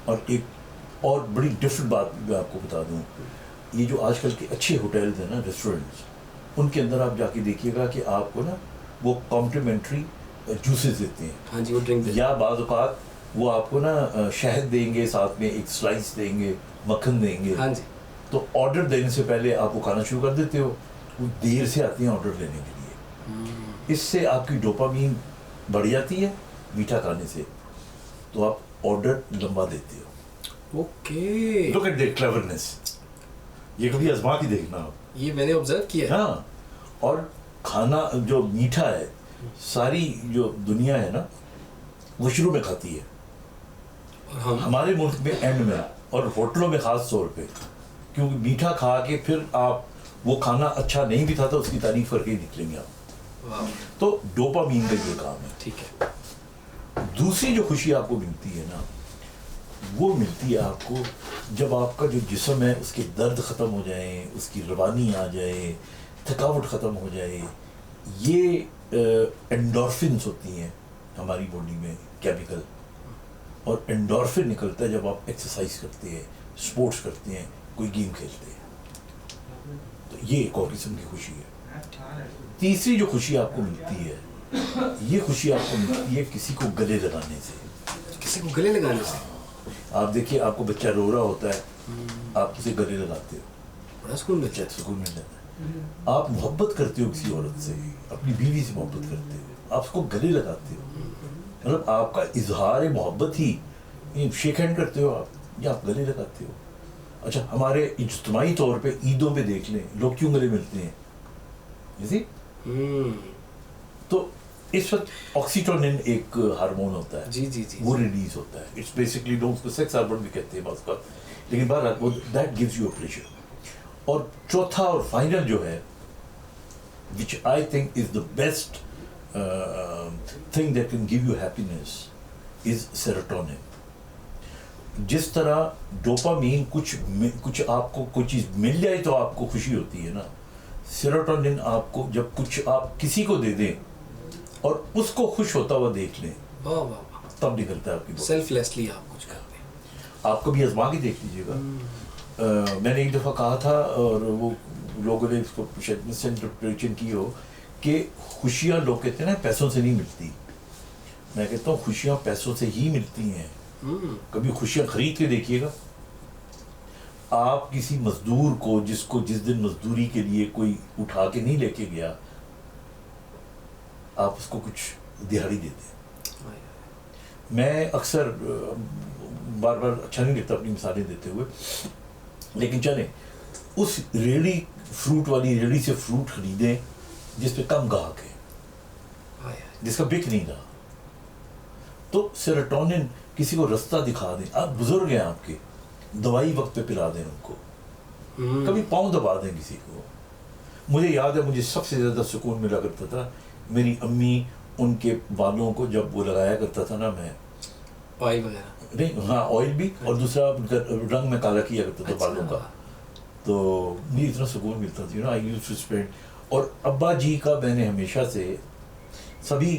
اور ایک اور بڑی ڈفرینٹ بات میں آپ کو بتا دوں, یہ جو آج کل کے اچھے ہوٹلز ہیں نا, ریسٹورینٹس, ان کے اندر آپ جا کے دیکھیے گا کہ آپ کو نا وہ کمپلیمنٹری جوسز دیتے ہیں, یا بعض اوقات وہ آپ کو نا شہد دیں گے, ساتھ میں ایک سلائس دیں گے, مکھن دیں گے. تو آرڈر دینے سے پہلے آپ وہ کھانا شروع کر دیتے ہو, وہ دیر سے آتے ہیں آرڈر لینے کے لیے. اس سے آپ کی ڈوپامین بڑھ جاتی ہے میٹھا کھانے سے, تو آپ آرڈر لمبا دیتے ہو. Okay, look at that clearance. یہ کبھی آزما کے دیکھنا آپ, یہ میں نے آبزرو کیا. ہاں, اور کھانا جو میٹھا ہے ساری جو دنیا ہے نا وہ شروع میں کھاتی ہے, اور ہمارے ملک میں اینڈ میں, اور ہوٹلوں میں خاص طور پہ, کیونکہ میٹھا کھا کے پھر آپ وہ کھانا اچھا نہیں بھی تھا تو اس کی تعریف کر کے ہی نکلیں گے آپ. تو ڈوپامین کا یہ کام ہے. ٹھیک ہے. دوسری جو خوشی آپ کو ملتی ہے نا وہ ملتی ہے آپ کو جب آپ کا جو جسم ہے اس کے درد ختم ہو جائیں, اس کی روانی آ جائے, تھکاوٹ ختم ہو جائے. یہ انڈورفنس ہوتی ہیں ہماری باڈی میں کیمیکل, اور انڈورفن نکلتا ہے جب آپ ایکسرسائز کرتے ہیں, اسپورٹس کرتے ہیں, کوئی گیم کھیلتے ہیں. تو یہ ایک اور قسم کی خوشی ہے. تیسری جو خوشی آپ کو ملتی ہے, یہ خوشی آپ کو ملتی ہے کسی کو گلے لگانے سے. کسی کو گلے لگانے سے؟ آپ دیکھیے آپ کو بچہ رو رہا ہوتا ہے, آپ اسے گلے لگاتے ہو, بڑا سکون بچہ سکون مل جاتا ہے. آپ محبت کرتے ہو کسی عورت سے, اپنی بیوی سے محبت کرتے ہو, آپ اس کو گلے لگاتے ہو, مطلب آپ کا اظہار محبت ہی, شیک ہینڈ کرتے ہو آپ یا آپ گلے لگاتے ہو. اچھا ہمارے اجتماعی طور پہ عیدوں پہ دیکھ لیں لوگ کیوں گلے ملتے ہیں, جیسے تو اس وقت آکسیٹونن ایک ہارمون ہوتا ہے, جی جی جی, وہ ریلیز ہوتا ہے. اٹس بیسکلی لوگ اس کو سیکس ہارمون بھی کہتے ہیں بعض کا, لیکن بہرحال وہ that gives you a pleasure. اور چوتھا اور فائنل جو ہے which I think is the best thing that can give you happiness is serotonin. جس طرح ڈوپامین کچھ آپ کو کوئی چیز مل جائے تو آپ کو خوشی ہوتی ہے نا, سیروٹونن آپ کو جب کچھ آپ کسی کو دے دیں اور اس کو خوش ہوتا ہوا دیکھ لیں تب نکلتا ہے آپ کی. سیلف لیسلی آپ کچھ کرتے ہیں. آپ کبھی آزما کے دیکھ لیجیے گا. میں نے ایک دفعہ کہا تھا اور وہ لوگوں نے اس کو شاید مس انٹرپریشن کی ہو کہ خوشیاں لوگ کہتے ہیں نا پیسوں سے نہیں ملتی. میں کہتا ہوں خوشیاں پیسوں سے ہی ملتی ہیں. کبھی خوشیاں خرید کے دیکھیے گا. آپ کسی مزدور کو جس دن مزدوری کے لیے کوئی اٹھا کے نہیں لے کے گیا, آپ اس کو کچھ دہاڑی دیتے ہیں. میں اکثر بار بار اچھا نہیں لگتا اپنی مثالیں دیتے ہوئے, لیکن چلیں اس ریڑھی فروٹ والی ریڑھی سے فروٹ خریدیں جس پہ کم گاہک ہے, جس کا بک نہیں رہا. تو سیروٹونن کسی کو رستہ دکھا دیں. آپ بزرگ ہیں آپ کے, دوائی وقت پہ پلا دیں ان کو, کبھی پاؤں دبا دیں کسی کو. مجھے یاد ہے مجھے سب سے زیادہ سکون ملا کرتا تھا میری امی ان کے بالوں کو جب وہ لگایا کرتا تھا نا, میں آئل وغیرہ نہیں, ہاں آئل بھی, اور دوسرا رنگ میں کالا کیا کرتا تھا بالوں کا, تو مجھے اتنا سکون ملتا تھا. آئی یوز ٹو اسپینڈ. اور ابا جی کا میں نے ہمیشہ سے سبھی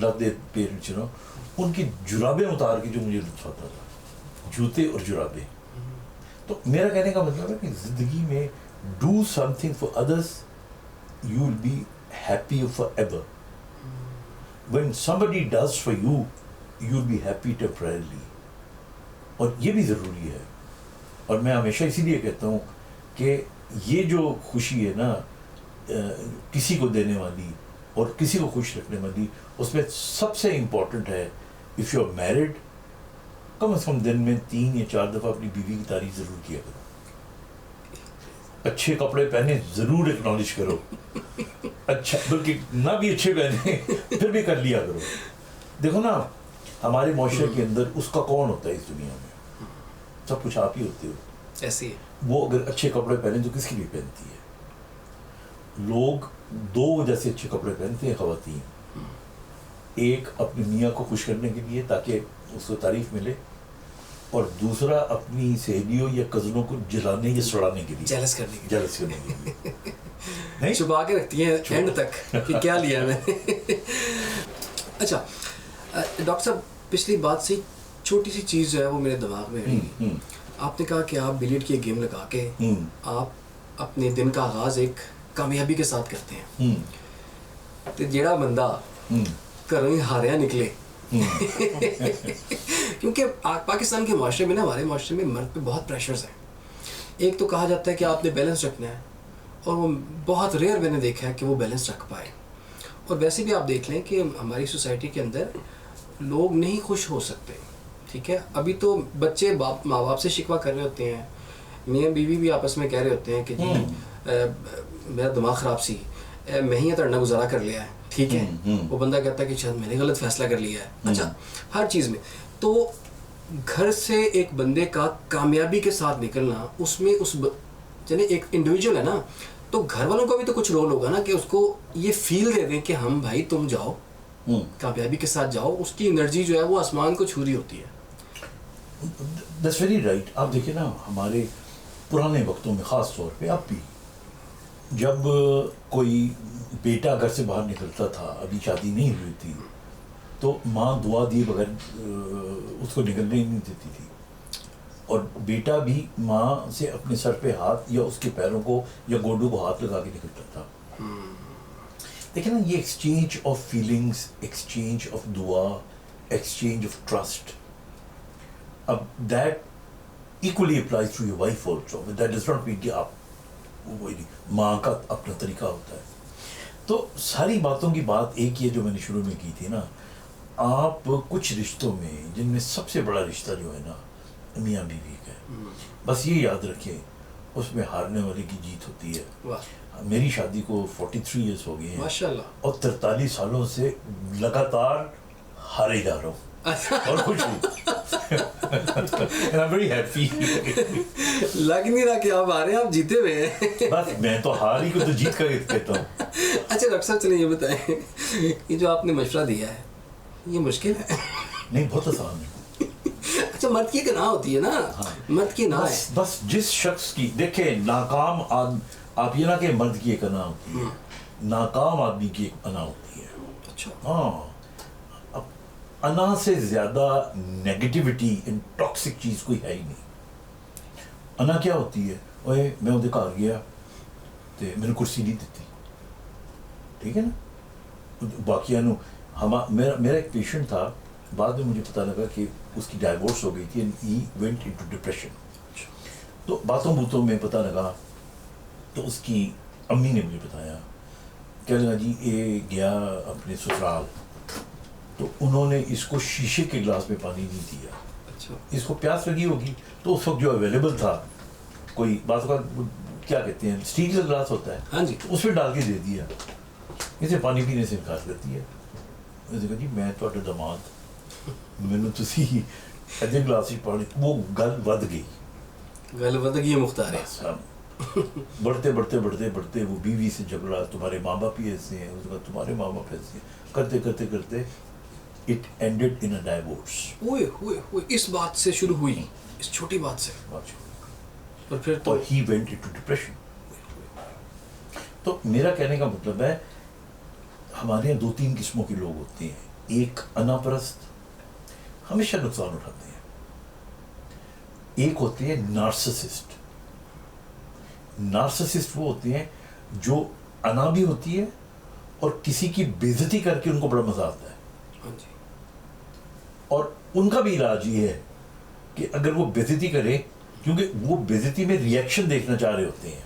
لو دے پیرنٹس ان کی جرابیں اتار کے جو مجھے لطف آتا تھا, جوتے اور جرابیں. تو میرا کہنے کا مطلب ہے کہ زندگی میں do something for others, you will be happy forever. When somebody does for you, you will be happy temporarily. اور یہ بھی ضروری ہے. اور میں ہمیشہ اسی لیے کہتا ہوں کہ یہ جو خوشی ہے نا کسی کو دینے والی اور کسی کو خوش رکھنے والی, اس میں سب سے امپورٹنٹ ہے if you are married, کم از کم دن میں 3 یا 4 دفعہ اپنی بیوی کی تعریف ضرور کیا کرو. اچھے کپڑے پہنے ضرور ایکنالج کرو, اچھا بلکہ نہ بھی اچھے پہنے پھر بھی کر لیا کرو. دیکھو نا ہمارے معاشرے کے اندر اس کا کون ہوتا ہے اس دنیا میں, سب کچھ آپ ہی ہوتے ہو. ایسی ہے. وہ اگر اچھے کپڑے پہنے تو کس کی بھی پہنتی ہے. لوگ 2 وجہ سے اچھے کپڑے پہنتے ہیں خواتین. ایک اپنی میاں کو خوش کرنے کے لیے تاکہ اس کو تعریف ملے, اور دوسرا اپنی سہیلیوں یا کزنوں کو جلانے یا سڑانے کے لیے, جیلس کرنے کے لیے نہیں, چھپا کے رکھتی ہیں اینڈ تک کہ کیا لیا میں. اچھا ڈاکٹر صاحب, پچھلی بات سے چھوٹی سی چیز جو ہے وہ میرے دماغ میں رہی. آپ نے کہا کہ آپ بلیڈ کی گیم لگا کے آپ اپنے دن کا آغاز ایک کامیابی کے ساتھ کرتے ہیں. تو جیڑا بندہ گھروں ہاریا نکلے, کیونکہ پاکستان کے معاشرے میں نا, ہمارے معاشرے میں مرد پہ بہت پریشرز ہیں. ایک تو کہا جاتا ہے کہ آپ نے بیلنس رکھنا ہے, اور وہ بہت ریئر میں نے دیکھا ہے کہ وہ بیلنس رکھ پائے. اور ویسے بھی آپ دیکھ لیں کہ ہماری سوسائٹی کے اندر لوگ نہیں خوش ہو سکتے. ٹھیک ہے, ابھی تو بچے ماں باپ سے شکوہ کر رہے ہوتے ہیں, میاں بیوی بھی آپس میں کہہ رہے ہوتے ہیں کہ جی میرا دماغ خراب سی, میں ہی تڑنا گزارا کر لیا ہے, ٹھیک ہے, وہ بندہ کہتا ہے کہ شاید میں نے غلط فیصلہ کر لیا ہے. اچھا, ہر چیز میں تو گھر سے ایک بندے کا کامیابی کے ساتھ نکلنا, اس میں یعنی ایک انڈیویجول ہے نا, تو گھر والوں کا بھی تو کچھ رول ہوگا نا کہ اس کو یہ فیل دے دیں کہ ہم بھائی تم جاؤ کامیابی کے ساتھ جاؤ. اس کی انرجی جو ہے وہ آسمان کو چھو رہی ہوتی ہے. That's very right. آپ دیکھیں نا, ہمارے پرانے وقتوں میں خاص طور پہ اب بھی جب کوئی بیٹا گھر سے باہر نکلتا تھا, ابھی شادی نہیں ہوئی تھی, تو ماں دعا دیے بغیر اس کو نکلنے ہی نہیں دیتی تھی, اور بیٹا بھی ماں سے اپنے سر پہ ہاتھ یا اس کے پیروں کو یا گوڈوں کو ہاتھ لگا کے نکلتا تھا. دیکھیں نا, یہ exchange of feelings, exchange of دعا, ایکسچینج آف ٹرسٹ, اب that equally applies to your wife also. That does not mean کہ آپ ماں کا اپنا طریقہ ہوتا ہے. تو ساری باتوں کی بات ایک ہی ہے جو میں نے شروع میں کی تھی نا, آپ کچھ رشتوں میں جن میں سب سے بڑا رشتہ جو ہے نا میاں بیوی کا ہے, بس یہ یاد رکھیں اس میں ہارنے والے کی جیت ہوتی ہے. میری شادی کو 43 ایئرس ہو گئے ہیں ماشاءاللہ, اور 43 سالوں سے لگاتار ہارے جا رہا ہوں اور خوش ہوں. I'm very happy. لگ نہیں رہا کہ آپ آ رہے ہیں, آپ جیتے ہوئے ہیں. بس میں تو ہار ہی کو تو جیت کر کہتا ہوں. اچھا ڈاکٹر صاحب, چلیں یہ بتائیں, یہ جو آپ نے مشورہ دیا ہے یہ مشکل ہے؟ نہیں, بہت آسان ہے. اچھا, مرد کی گناہ ہوتی ہے نا, مرد کی نہ ہے. بس جس شخص کی, دیکھیں ناکام آپ یہ نہ کہ مرد کی ایک انا ہوتی ہے, ناکام آدمی کی ایک انا ہوتی ہے. اچھا, ہاں, انا سے زیادہ نیگیٹیوٹی ان ٹاکسک چیز کوئی ہے ہی نہیں. انا کیا ہوتی ہے, اوے میں وہ گھر گیا تو میں نے کرسی نہیں دیتی, ٹھیک ہے نا. باقیہ میرا ایک پیشنٹ تھا, بعد میں مجھے پتہ لگا کہ اس کی ڈائیورس ہو گئی تھی and he went into depression. تو باتوں بوتوں میں پتہ لگا, تو اس کی امی نے مجھے بتایا, کہنے لگا جی یہ گیا اپنے سسرال, تو انہوں نے اس کو شیشے کے گلاس میں پانی نہیں دیا. اچھا, اس کو پیاس لگی ہوگی تو اس وقت جو اویلیبل تھا, کوئی بعض کا کیا کہتے ہیں اسٹیل کا گلاس ہوتا ہے, ہاں جی, اس میں ڈال کے دے دیا. اسے پانی پینے سے انکار کرتی ہے. میں نے کہا جی میں تو دماد, میں نے تسی ادھے گلاس ہی پانی, وہ گل ود گئی. گل ود گئی مختار ہے. بڑھتے بڑھتے بڑھتے بڑھتے وہ بیوی سے جھگڑا, تمہارے ماں باپ ہی ایسے ہیں, اس کے بعد تمہارے ماں باپ ایسے ہیں, کرتے کرتے کرتے it ended in a divorce. ہوئے ہوئے ہوئے, اس بات سے شروع ہوئی, اس چھوٹی بات سے, اور پھر تو he went into depression. تو میرا کہنے کا مطلب ہے, ہمارے یہاں 2-3 قسموں کے لوگ ہوتے ہیں. ایک انا پرست, ہمیشہ نقصان اٹھاتے ہیں. ایک ہوتے ہیں نارسسسٹ. نارسسسٹ وہ ہوتے ہیں جو انا بھی ہوتی ہے اور کسی کی بے عزتی کر کے ان کو بڑا مزہ آتا ہے. اور ان کا بھی علاج یہ ہے کہ اگر وہ بے عزتی کرے, کیونکہ وہ بے عزتی میں ری ایکشن دیکھنا چاہ رہے ہوتے ہیں,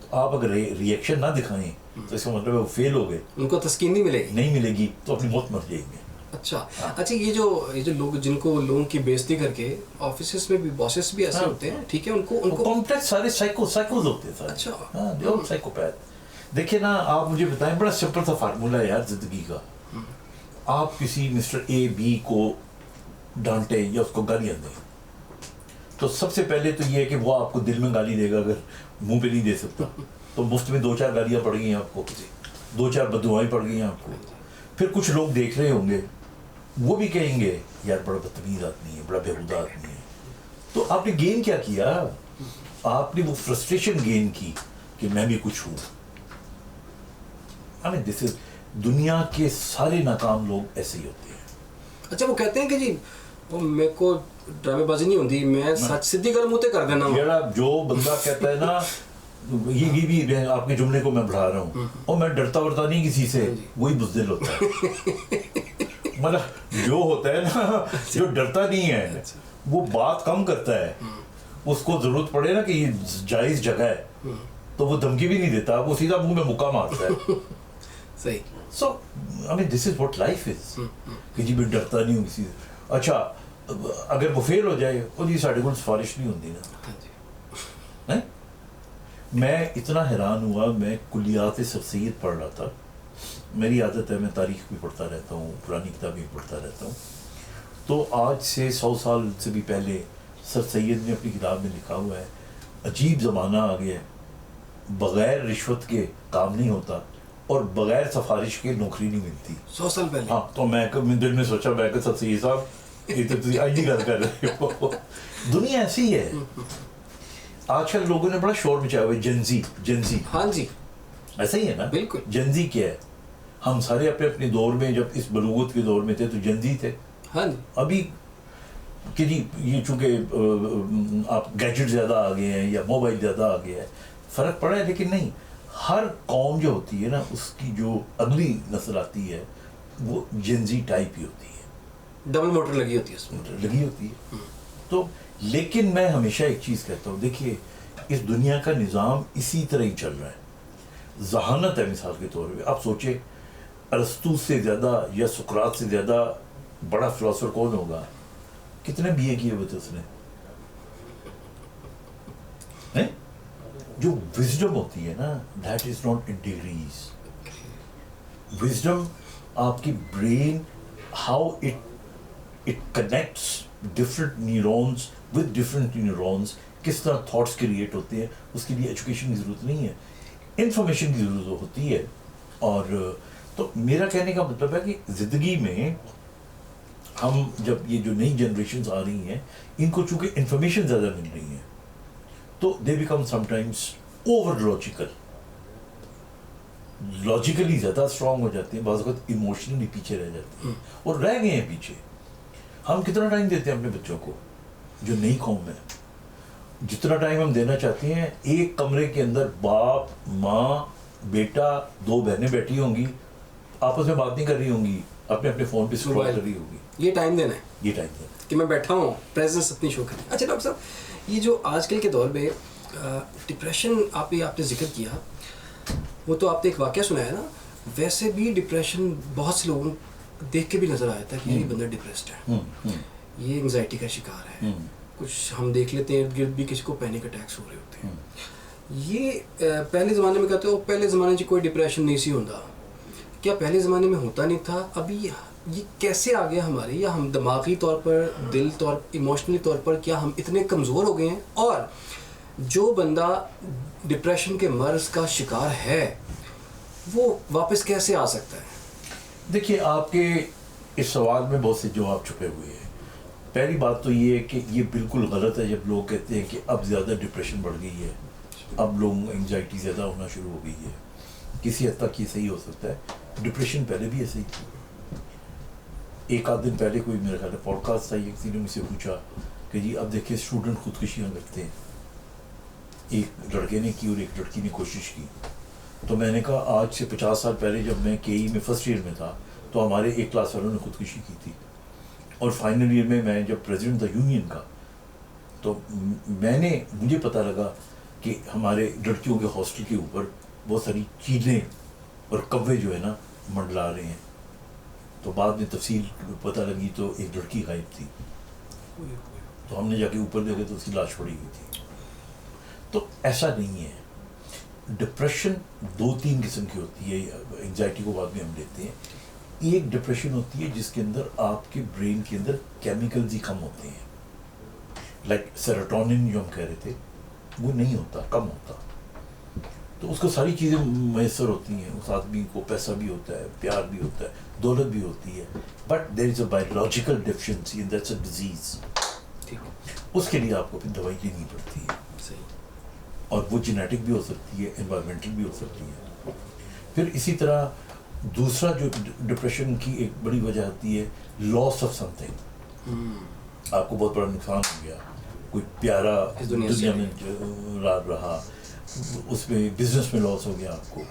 تو آپ اگر ری ایکشن نہ دکھائیں تو اس کا مطلب ہے وہ فیل ہو گئے, ان کو تسکین نہیں ملے گی تو اپنی موت مر جائیں گے. اچھا اچھا, یہ جو لوگ جن کو لوگوں کی بے عزتی کر کے آفیسز میں بھی باسز بھی ایسے ہوتے ہیں, ٹھیک ہے, ان کو کمپلیکس سارے سائیکوز ہوتے ہیں. اچھا, ہاں, دے آر سائیکوپیتھ. دیکھیں نا, آپ مجھے بتائیں, بڑا سمپل سا فارمولہ ہے یار زندگی کا. آپ کسی مسٹر اے بی کو ڈانٹیں یا اس کو گالیاں دیں, تو سب سے پہلے تو یہ ہے کہ وہ آپ کو دل میں گالی دے گا, اگر منہ پہ نہیں دے سکتا تو مفت میں 2-4 گالیاں پڑ گئی ہیں آپ کو, 2-4 بددعائیں پڑ گئی ہیں آپ کو. پھر کچھ لوگ دیکھ رہے ہوں گے, وہ بھی کہیں گے یار بڑا بدتمیز آدمی ہے, بڑا بےہودہ آدمی ہے. تو آپ نے گین کیا کیا, آپ نے وہ فرسٹریشن گین کی کہ میں بھی کچھ ہوں. دس از دنیا کے سارے ناکام لوگ ایسے ہی ہوتے ہیں. اچھا, وہ کہتے ہیں کہ جی میرے کو ڈرامے بازی نہیں ہوتی, میں سچ سیدھی کر منہ تے کر دینا ہوں. جو بندہ کہتا ہے نا, یہ بھی آپ کے جملے کو میں بڑھا رہا ہوں, اور میں ڈرتا ورتا نہیں کسی سے, وہی بزدل ہوتا ہے. مطلب جو ہوتا ہے نا, جو ڈرتا نہیں ہے وہ بات کم کرتا ہے, اس کو ضرورت پڑے نا کہ یہ جائز جگہ ہے تو وہ دھمکی بھی نہیں دیتا, وہ سیدھا منہ میں مکہ مارتا ہے. صحیح. سو آئی مین دس از واٹ لائف از, کہ جی میں ڈرتا نہیں ہوں کسی سے. اچھا, اگر وہ فیل ہو جائے, اور جی ساڑھے کو سفارش نہیں ہوتی نا, نہیں میں اتنا حیران ہوا, میں کلیات سر سید پڑھ رہا تھا. میری عادت ہے میں تاریخ بھی پڑھتا رہتا ہوں, پرانی کتابیں بھی پڑھتا رہتا ہوں. تو آج سے 100 سال سے بھی پہلے سر سید نے اپنی کتاب میں لکھا ہوا ہے, عجیب زمانہ آ گیا ہے, بغیر رشوت کے کام نہیں ہوتا اور بغیر سفارش کے نوکری نہیں ملتی. 100 سال پہلے. ہاں, تو میں دل میں سوچا, میں کہ سر سید صاحب یہ تو تم آج ہی گل کر رہے ہو. دنیا ایسی ہے. آج کل لوگوں نے بڑا شور مچایا ہوا ہے, جنزی. ہاں جی, ایسا ہی ہے نا. بالکل. جنزی کیا ہے؟ ہم سارے اپنے اپنے دور میں جب اس بلوغت کے دور میں تھے تو جنزی تھے. ہاں جی. ابھی کہ جی یہ چونکہ آپ گیجٹ زیادہ آ گئے ہیں یا موبائل زیادہ آ گیا ہے, فرق پڑا ہے, لیکن نہیں, ہر قوم جو ہوتی ہے نا اس کی جو اگلی نسل آتی ہے وہ جنزی ٹائپ ہی ہوتی ہے, ڈبل موٹر لگی ہوتی ہے اس میں, لگی ہوتی ہے. تو لیکن میں ہمیشہ ایک چیز کہتا ہوں, دیکھیے اس دنیا کا نظام اسی طرح ہی چل رہا ہے. ذہانت ہے مثال کے طور پہ, آپ سوچیں ارسطو سے زیادہ یا سقراط سے زیادہ بڑا فلاسفر کون ہوگا؟ کتنے بی اے کیے ہوئے تھے اس نے؟ جو وزڈم ہوتی ہے نا, that is not in degrees. Wisdom آپ کی brain, how it connects different neurons with different neurons, کس طرح تھاٹس کریٹ ہوتے ہیں, اس کے لیے ایجوکیشن کی ضرورت نہیں ہے, انفارمیشن کی ضرورت ہوتی ہے. اور تو میرا کہنے کا مطلب ہے کہ زندگی میں ہم جب یہ جو نئی جنریشنز آ رہی ہیں ان کو چونکہ انفارمیشن زیادہ مل رہی ہے تو they become some times over logically زیادہ اسٹرانگ ہو جاتے ہیں, بعض وقت ایموشنلی پیچھے رہ جاتے ہیں اور رہ گئے ہیں پیچھے. ہم کتنا ٹائم دیتے ہیں اپنے بچوں کو جو نئی قوم ہے؟ جتنا ٹائم ہم دینا چاہتے ہیں, ایک کمرے کے اندر باپ ماں بیٹا 2 بہنیں بیٹھی ہوں گی, آپس میں بات نہیں کر رہی ہوں گی, اپنے اپنے فون پہ اسکرول کر رہی ہوگی. یہ ٹائم دینا ہے, یہ ٹائم دینا کہ میں بیٹھا ہوں, پریزنس اپنی شو کریں. اچھا ڈاکٹر صاحب, یہ جو آج کل کے دور میں ڈپریشن آپ نے ذکر کیا, وہ تو آپ نے ایک واقعہ سنایا نا, ویسے بھی ڈپریشن بہت سے لوگوں دیکھ کے بھی نظر آیا تھا کہ یہ بندہ ڈپریسڈ ہے, یہ انگزائٹی کا شکار ہے. کچھ ہم دیکھ لیتے ہیں ارد گرد بھی کسی کو پینک اٹیکس ہو رہے ہوتے ہیں. یہ پہلے زمانے میں کہتے ہو پہلے زمانے میں کوئی ڈپریشن نہیں سی ہوتا, کیا پہلے زمانے میں ہوتا نہیں تھا؟ ابھی یہ کیسے آ گیا ہمارے, یا ہم دماغی طور پر, دل طور, ایموشنلی طور پر کیا ہم اتنے کمزور ہو گئے ہیں؟ اور جو بندہ ڈپریشن کے مرض کا شکار ہے وہ واپس کیسے آ سکتا ہے؟ دیکھیے, آپ کے اس سوال میں بہت سے جواب چھپے ہوئے ہیں. پہلی بات تو یہ ہے کہ یہ بالکل غلط ہے جب لوگ کہتے ہیں کہ اب زیادہ ڈپریشن بڑھ گئی ہے, اب لوگوں انگزائٹی زیادہ ہونا شروع ہو گئی ہے. کسی حد تک یہ صحیح ہو سکتا ہے, ڈپریشن پہلے بھی ایسے ہی تھی. ایک آدھ دن پہلے کوئی میرا خیال ہے پوڈ کاسٹ تھا, کسی نے مجھ سے پوچھا کہ جی اب دیکھیں اسٹوڈنٹ خودکشیاں کرتے ہیں, ایک لڑکے نے کی اور ایک لڑکی نے کوشش کی. تو میں نے کہا آج سے 50 سال پہلے جب میں کے ای میں فرسٹ ایئر میں تھا تو ہمارے ایک کلاس والوں نے خودکشی کی تھی, اور فائنل ایئر میں جب پریزیڈنٹ تھا یونین کا تو مجھے پتہ لگا کہ ہمارے لڑکیوں کے ہاسٹل کے اوپر بہت ساری چیلیں اور کوے جو ہے نا منڈلا رہے ہیں. تو بعد میں تفصیل پتہ لگی تو ایک لڑکی غائب تھی, تو ہم نے جا کے اوپر دیکھا تو اس کی لاش پڑی ہوئی تھی. تو ایسا نہیں ہے. ڈپریشن 2-3 قسم کی ہوتی ہے, انگزائٹی کو بعد میں ہم لیتے ہیں. ایک ڈپریشن ہوتی ہے جس کے اندر آپ کے برین کے اندر کیمیکلز ہی کم ہوتے ہیں, لائک سیروٹونن جو ہم کہہ رہے تھے وہ نہیں ہوتا, کم ہوتا. تو اس کو ساری چیزیں میسر ہوتی ہیں, اس آدمی کو پیسہ بھی ہوتا ہے, پیار بھی ہوتا ہے, دولت بھی ہوتی ہے, but there is a biological deficiency and that's a disease. اس کے لیے آپ کو پھر دوائی لینی پڑتی ہے, اور وہ جینیٹک بھی ہو سکتی ہے, انوائرمنٹل بھی ہو سکتی ہے. پھر اسی طرح دوسرا جو ڈپریشن کی ایک بڑی وجہ ہوتی ہے لاس آف سم تھنگ. آپ کو بہت بڑا نقصان ہو گیا, کوئی پیارا دنیا میں رہا, اس میں بزنس میں لاس ہو گیا آپ کو,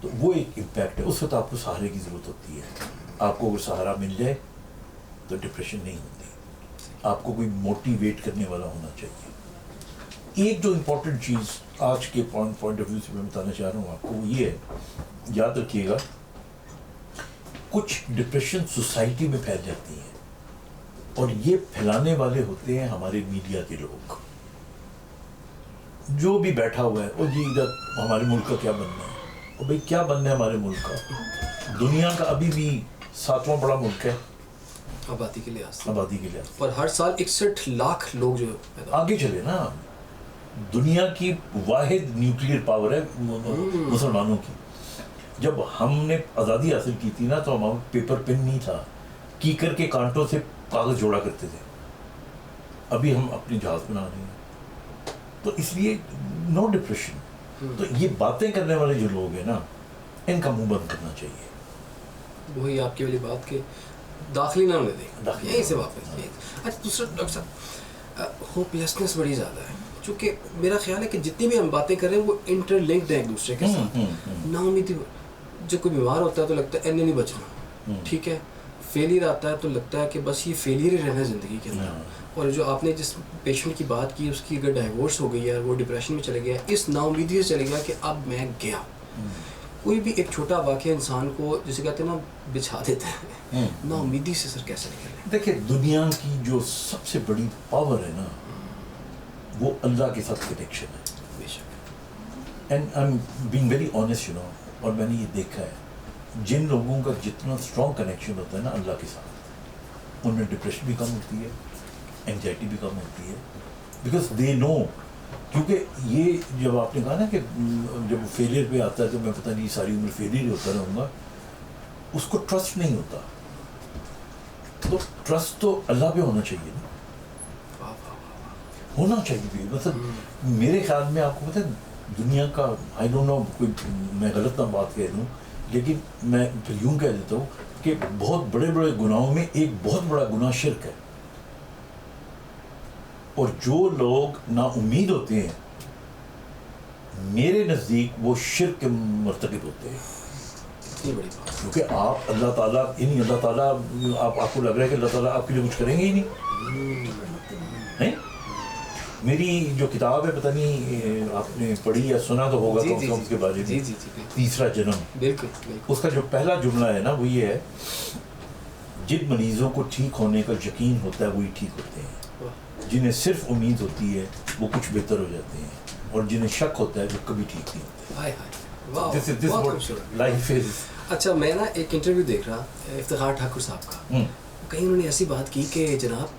تو وہ ایک امپیکٹ ہے. اس وقت آپ کو سہارے کی ضرورت ہوتی ہے. آپ کو اگر سہارا مل جائے تو ڈپریشن نہیں ہوتی, آپ کو کوئی موٹیویٹ کرنے والا ہونا چاہیے. ایک جو امپورٹنٹ چیز آج کے پوائنٹ آف ویو سے میں بتانا چاہ رہا ہوں آپ کو, وہ یہ ہے, یاد رکھیے گا, کچھ ڈپریشن سوسائٹی میں پھیل جاتی ہیں اور یہ پھیلانے والے ہوتے ہیں ہمارے میڈیا کے لوگ. جو بھی بیٹھا ہوا ہے وہ جی ادھر ہمارے ملک کا کیا بننا ہے، اور بھائی کیا بننا ہے ہمارے ملک کا؟ دنیا کا ابھی بھی 7واں بڑا ملک ہے آبادی کے لحاظ سے، آبادی کے لحاظ اور ہر سال 61 لاکھ لوگ جو سے آگے چلے نا. دنیا کی واحد نیوکلیئر پاور ہے مسلمانوں کی. جب ہم نے آزادی حاصل کی تھی نا تو ہمارا پیپر پن نہیں تھا، کیکر کے کانٹوں سے کاغذ جوڑا کرتے تھے. ابھی ہم اپنے جہاز بنا رہے ہیں. تو اس لیے نو ڈپریشن. تو یہ باتیں کرنے والے جو لوگ ہیں نا ان کا منہ بند کرنا چاہیے. وہی آپ کی والی بات کہ داخلی نہ ہونے دیں، داخلی یہیں سے واپس. اچھا دوسرا ڈاکٹر صاحب، ہوپ لیسنس بڑی زیادہ ہے، چونکہ میرا خیال ہے کہ جتنی بھی ہم باتیں کر رہے ہیں وہ انٹر لنکڈ ہیں ایک دوسرے کے ساتھ. نا امیدی، جب کوئی بیمار ہوتا ہے تو لگتا ہے نہیں بچنا، ٹھیک ہے. فیلئر آتا ہے تو لگتا ہے کہ بس یہ فیلئر ہی رہنا ہے زندگی کے اندر. اور جو آپ نے جس پیشنٹ کی بات کی اس کی اگر ڈائیورس ہو گئی ہے، وہ ڈپریشن میں چلے گیا، اس نا امیدی سے چلے گیا کہ اب میں گیا. کوئی بھی ایک چھوٹا واقعہ انسان کو جسے کہتے ہیں نا بچھا دیتا ہے. نا امیدی سے سر کیسے نکلیں؟ دیکھیں دنیا کی جو سب سے بڑی پاور ہے نا وہ اللہ کے ساتھ کنیکشن ہے. بے شک. And I am being very honest اور میں نے یہ دیکھا ہے جن لوگوں کا جتنا اسٹرانگ کنیکشن ہوتا ہے نا اللہ کے ساتھ، ان میں ڈپریشن بھی کم ہوتی ہے، اینگزائٹی بھی کم ہوتی ہے. بیکاز دے نو. کیونکہ یہ جب آپ نے کہا نا کہ جب فیلئر پہ آتا ہے تو میں پتہ نہیں ساری عمر فیلئر ہی ہوتا رہوں گا، اس کو ٹرسٹ نہیں ہوتا. تو ٹرسٹ تو اللہ پہ ہونا چاہیے نا، ہونا چاہیے بھی. مطلب میرے خیال میں آپ کو پتہ ہے دنیا کا آئی ڈونٹ نو، کوئی میں غلط نہ بات کہہ دوں لیکن میں پھر یوں کہہ دیتا ہوں کہ بہت بڑے بڑے گناہوں میں ایک بہت بڑا گناہ شرک ہے. اور جو لوگ نا امید ہوتے ہیں میرے نزدیک وہ شرک کے مرتکب ہوتے ہیں. کیونکہ آپ اللہ تعالیٰ یعنی اللہ تعالیٰ آپ کو لگ رہا ہے کہ اللہ تعالیٰ آپ کے لیے کچھ کریں گے ہی نہیں. میری جو کتاب ہے پتہ نہیں آپ نے پڑھی یا سنا تو ہوگا تو اس کے بارے میں، تیسرا جنم. بالکل. اس کا جو پہلا جملہ ہے نا وہ یہ ہے، جن مریضوں کو ٹھیک ہونے کا یقین ہوتا ہے وہی ٹھیک ہوتے ہیں، جنہیں صرف امید ہوتی ہے وہ کچھ بہتر ہو جاتے ہیں، اور جنہیں شک ہوتا ہے وہ کبھی ٹھیک نہیں ہوتے. This is what life is. اچھا میں نا ایک انٹرویو دیکھ رہا افتخار ٹھاکر صاحب کا، کہیں انہوں نے ایسی بات کی کہ جناب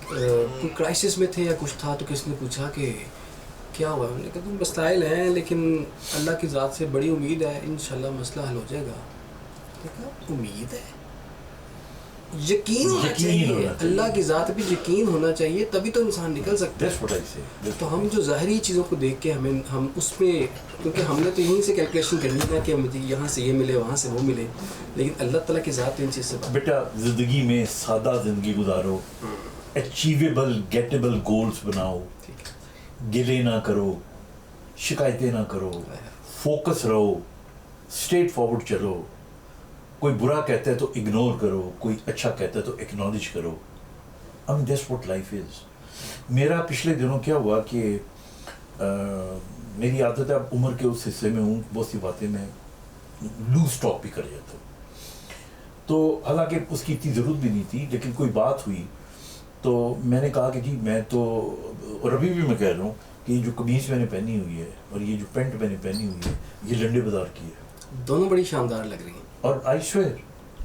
کوئی کرائسس میں تھے یا کچھ تھا تو کس نے پوچھا کہ کیا ہوا؟ انہوں نے کہا تم مسائل ہیں لیکن اللہ کی ذات سے بڑی امید ہے، انشاءاللہ مسئلہ حل ہو جائے گا. امید ہے، یقین ہونا چاہیے، اللہ کی ذات پہ یقین ہونا چاہیے، تبھی تو انسان نکل سکتا ہے. تو ہم جو ظاہری چیزوں کو دیکھ کے ہم اس پہ، کیونکہ ہم نے تو یہیں سے کیلکولیشن کرنی ہے کہ مجھے یہاں سے یہ ملے وہاں سے وہ ملے، لیکن اللہ تعالیٰ کی ذات ان چیز سے بیٹا زندگی میں سادہ زندگی گزارو، اچیویبل گیٹیبل گولز بناؤ، گلے نہ کرو، شکایتیں نہ کرو، فوکس رہو، اسٹریٹ فارورڈ چلو. کوئی برا کہتا ہے تو اگنور کرو، کوئی اچھا کہتا ہے تو ایکنالج کرو. That's what life is. میرا پچھلے دنوں کیا ہوا کہ میری عادت ہے اب عمر کے اس حصے میں ہوں، بہت سی باتیں میں لوز ٹاک بھی کر جاتا ہوں. تو حالانکہ اس کی اتنی ضرورت بھی نہیں تھی، لیکن کوئی بات ہوئی تو میں نے کہا کہ جی میں تو، اور ابھی بھی میں کہہ رہا ہوں کہ یہ جو قمیض میں نے پہنی ہوئی ہے اور یہ جو پینٹ میں نے پہنی ہوئی ہے یہ لنڈے بازار کی ہے. دونوں بڑی شاندار لگ رہی ہیں. اور آئی سویئر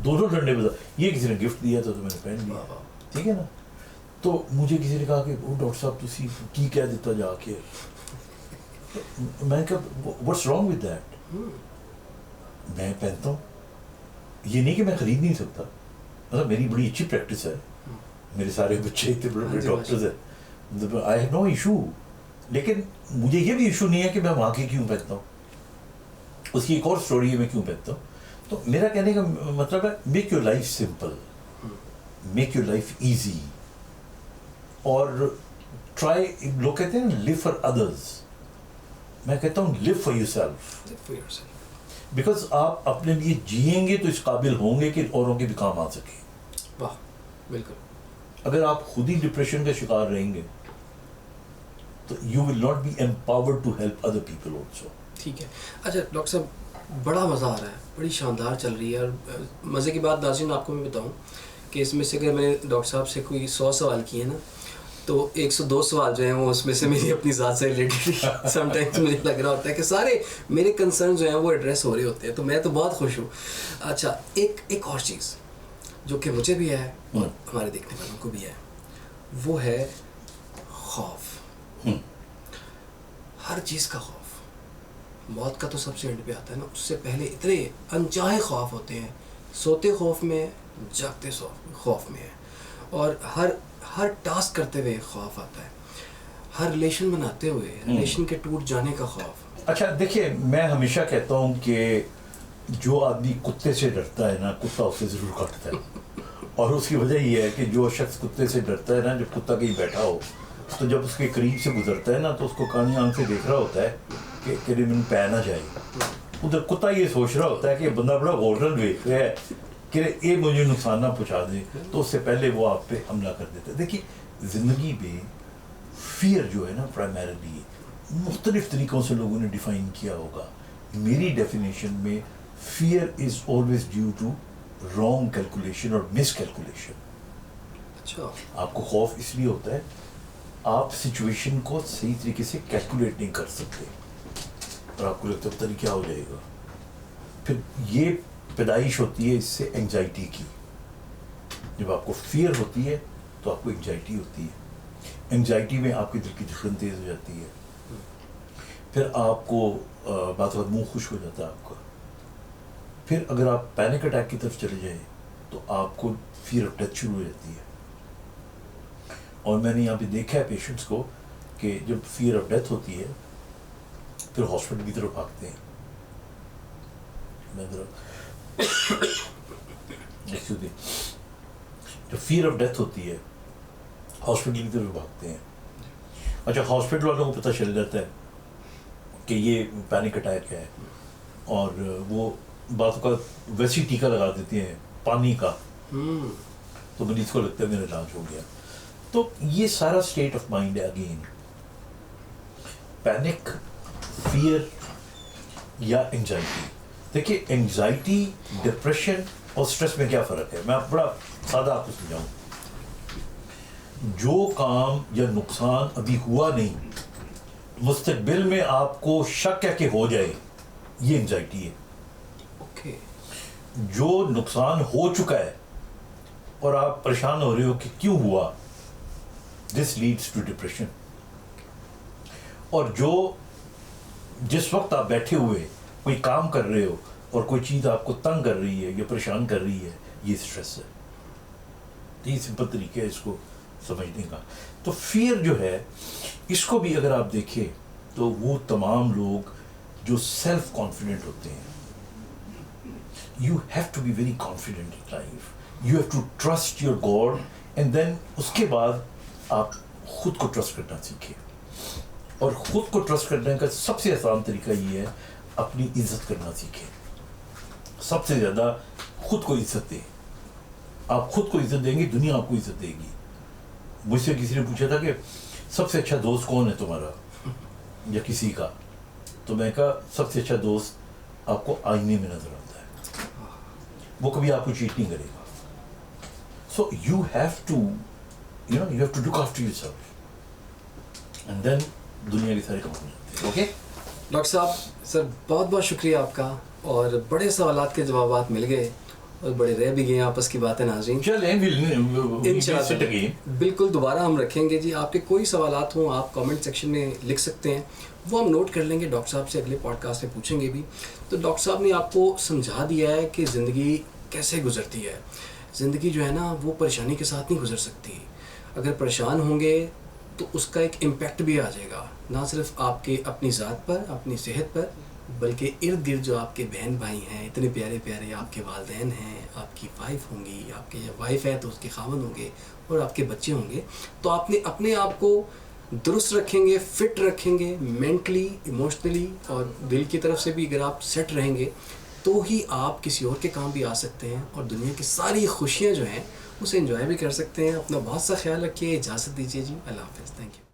دونوں لنڈے بازار. یہ کسی نے گفٹ دیا تھا تو میں نے پہن لیا، ٹھیک ہے نا. تو مجھے کسی نے کہا کہ وہ ڈاکٹر صاحب تسی کی کہہ دیتا جا کے. میں نے کہا واٹس رانگ ود دیٹ. میں پہنتا ہوں، یہ نہیں کہ میں خرید نہیں سکتا، مطلب میری بڑی اچھی پریکٹس ہے، میرے سارے بچے اتنے بڑے بڑے ڈاکٹرز ہیں، آئی ہیو نو ایشو. لیکن مجھے یہ بھی ایشو نہیں ہے کہ میں وہاں کے کیوں پہنتا ہوں. اس کی ایک اور سٹوری ہے میں کیوں پہنتا ہوں. تو میرا کہنے کا مطلب ہے make your life simple, make your life easy, اور ٹرائی. لوگ کہتے ہیں لیو فار ادرز، میں کہتا ہوں لیو فار یور سیلف. بیکاز آپ اپنے لیے جئیں گے تو اس قابل ہوں گے کہ اوروں کے بھی کام آ سکے. واہ بالکل. اگر آپ خود ہی ڈپریشن کا شکار رہیں گے تو you will not be empowered to help other people also. ٹھیک ہے. اچھا ڈاکٹر صاحب بڑا مزہ آ رہا ہے، بڑی شاندار چل رہی ہے. اور مزے کی بات ناظرین آپ کو میں بتاؤں کہ اس میں سے اگر میں نے ڈاکٹر صاحب سے کوئی 100 سوال کیے نا تو 102 سوال جو ہیں وہ اس میں سے میری اپنی ذات سے ریلیٹڈ سم ٹائمز مجھے لگ رہا ہوتا ہے کہ سارے میرے کنسرن جو ہیں وہ ایڈریس ہو رہے ہوتے ہیں, تو میں تو بہت خوش ہوں. اچھا ایک اور چیز جو کہ مجھے بھی ہے اور ہمارے دیکھنے والوں کو بھی ہے, وہ ہے خوف. ہر چیز کا خوف, موت کا تو سب سے اینڈ پہ آتا ہے نا, اس سے پہلے اتنے انچاہے خوف ہوتے ہیں. سوتے خوف میں, جاگتے خوف میں ہے, اور ہر ٹاسک کرتے ہوئے خوف آتا ہے, ہر ریلیشن بناتے ہوئے ریلیشن کے ٹوٹ جانے کا خوف. اچھا دیکھیے, میں ہمیشہ کہتا ہوں کہ جو آدمی کتے سے ڈرتا ہے نا, کتا اسے ضرور کاٹتا ہے. اور اس کی وجہ یہ ہے کہ جو شخص کتے سے ڈرتا ہے نا, جب کتا کہیں بیٹھا ہو تو جب اس کے قریب سے گزرتا ہے نا تو اس کو کانی آنکھ سے دیکھ رہا ہوتا ہے کہ قریب ان پہ نہ جائے. ادھر کتا یہ سوچ رہا ہوتا ہے کہ بندہ بڑا غورن دیکھ رہا ہے کہ یہ مجھے نقصان نہ پہنچا دے, تو اس سے پہلے وہ آپ پہ حملہ کر دیتا ہے. دیکھیے زندگی میں فیئر جو ہے نا پرائمریلی مختلف طریقوں سے لوگوں نے ڈیفائن کیا ہوگا. میری ڈیفینیشن میں fear is always due to wrong calculation اور مس کیلکولیشن. اچھا, آپ کو خوف اس لیے ہوتا ہے آپ سچویشن کو صحیح طریقے سے کیلکولیٹ نہیں کر سکتے, اور آپ کو لگتا ہے پتہ نہیں کیا ہو جائے گا. پھر یہ پیدائش ہوتی ہے اس سے انگزائٹی کی. جب آپ کو فیئر ہوتی ہے تو آپ کو انگزائٹی ہوتی ہے. انگزائٹی میں آپ کے دل کی دھڑکن تیز ہو جاتی ہے, پھر آپ کو بات بات منہ خوش ہو جاتا ہے آپ کا. پھر اگر آپ پینک اٹیک کی طرف چلے جائیں تو آپ کو فیئر آف ڈیتھ شروع ہو جاتی ہے. اور میں نے یہاں پہ دیکھا ہے پیشنٹس کو کہ جب فیئر آف ڈیتھ ہوتی ہے پھر ہاسپٹل کی طرف بھاگتے ہیں. جب فیئر آف ڈیتھ ہوتی ہے ہاسپٹل کی طرف بھاگتے ہیں. اچھا, ہاسپٹل والوں کو پتہ چل جاتا ہے کہ یہ پینک اٹیک ہے, اور وہ بعض اوقات ویسی ٹیکہ لگا دیتے ہیں پانی کا, تو مریض کو لگتا ہے میرا علاج ہو گیا. تو یہ سارا اسٹیٹ آف مائنڈ ہے. اگین پینک, فیئر یا انگزائٹی. دیکھیے انگزائٹی, ڈپریشن اور اسٹریس میں کیا فرق ہے, میں بڑا سادہ آپ کو سمجھاؤں. جو کام یا نقصان ابھی ہوا نہیں, مستقبل میں آپ کو شک ہے کہ ہو جائے, یہ انگزائٹی ہے. جو نقصان ہو چکا ہے اور آپ پریشان ہو رہے ہو کہ کیوں ہوا, دس لیڈس ٹو ڈپریشن. اور جو جس وقت آپ بیٹھے ہوئے کوئی کام کر رہے ہو اور کوئی چیز آپ کو تنگ کر رہی ہے یا پریشان کر رہی ہے, یہ اسٹریس ہے. یہ سمپل طریقہ ہے اس کو سمجھنے کا. تو فیئر جو ہے اس کو بھی اگر آپ دیکھیں تو وہ تمام لوگ جو سیلف کانفیڈنٹ ہوتے ہیں. You have to be very confident in life, you have to trust your god, and then اس کے بعد آپ خود کو ٹرسٹ کرنا سیکھیں. اور خود کو ٹرسٹ کرنے کا سب سے آسان طریقہ یہ ہے اپنی عزت کرنا سیکھیں. سب سے زیادہ خود کو عزت دیں. آپ خود کو عزت دیں گے, دنیا آپ کو عزت دے گی. مجھ سے کسی نے پوچھا تھا کہ سب سے اچھا دوست کون ہے تمہارا یا کسی کا, تو میں کہا سب سے اچھا دوست آپ کو آئینے میں نظر آتا ہے, وہ کبھی آپ کو چیٹ نہیں کرے گا. So you have to you have to look after yourself, and then دنیا کے سارے کام ہو جاتے ہیں. اوکے ڈاکٹر صاحب, سر بہت بہت شکریہ آپ کا, اور بڑے سوالات کے جوابات مل گئے اور بڑے رہ بھی گئے آپس کی باتیں. ناظرین بالکل دوبارہ ہم رکھیں گے جی. آپ کے کوئی سوالات ہوں آپ کامنٹ سیکشن میں لکھ سکتے ہیں, وہ ہم نوٹ کر لیں گے, ڈاکٹر صاحب سے اگلے پوڈ کاسٹ میں پوچھیں گے بھی. تو ڈاکٹر صاحب نے آپ کو سمجھا دیا ہے کہ زندگی کیسے گزرتی ہے. زندگی جو ہے نا وہ پریشانی کے ساتھ نہیں گزر سکتی. اگر پریشان ہوں گے تو اس کا ایک امپیکٹ بھی آ جائے گا, نہ صرف آپ کے اپنی ذات پر, اپنی صحت پر, بلکہ ارد گرد جو آپ کے بہن بھائی ہیں, اتنے پیارے پیارے آپ کے والدین ہیں, آپ کی وائف ہوں گی, آپ کے وائف ہے تو اس کے خاوند ہوں گے, اور آپ کے بچے ہوں گے. تو آپ نے اپنے آپ کو درست رکھیں گے, فٹ رکھیں گے, مینٹلی, ایموشنلی اور دل کی طرف سے بھی اگر آپ سیٹ رہیں گے تو ہی آپ کسی اور کے کام بھی آ سکتے ہیں, اور دنیا کی ساری خوشیاں جو ہیں اسے انجوائے بھی کر سکتے ہیں. اپنا بہت سا خیال رکھیے, اجازت دیجیے جی, اللہ حافظ, تھینک یو.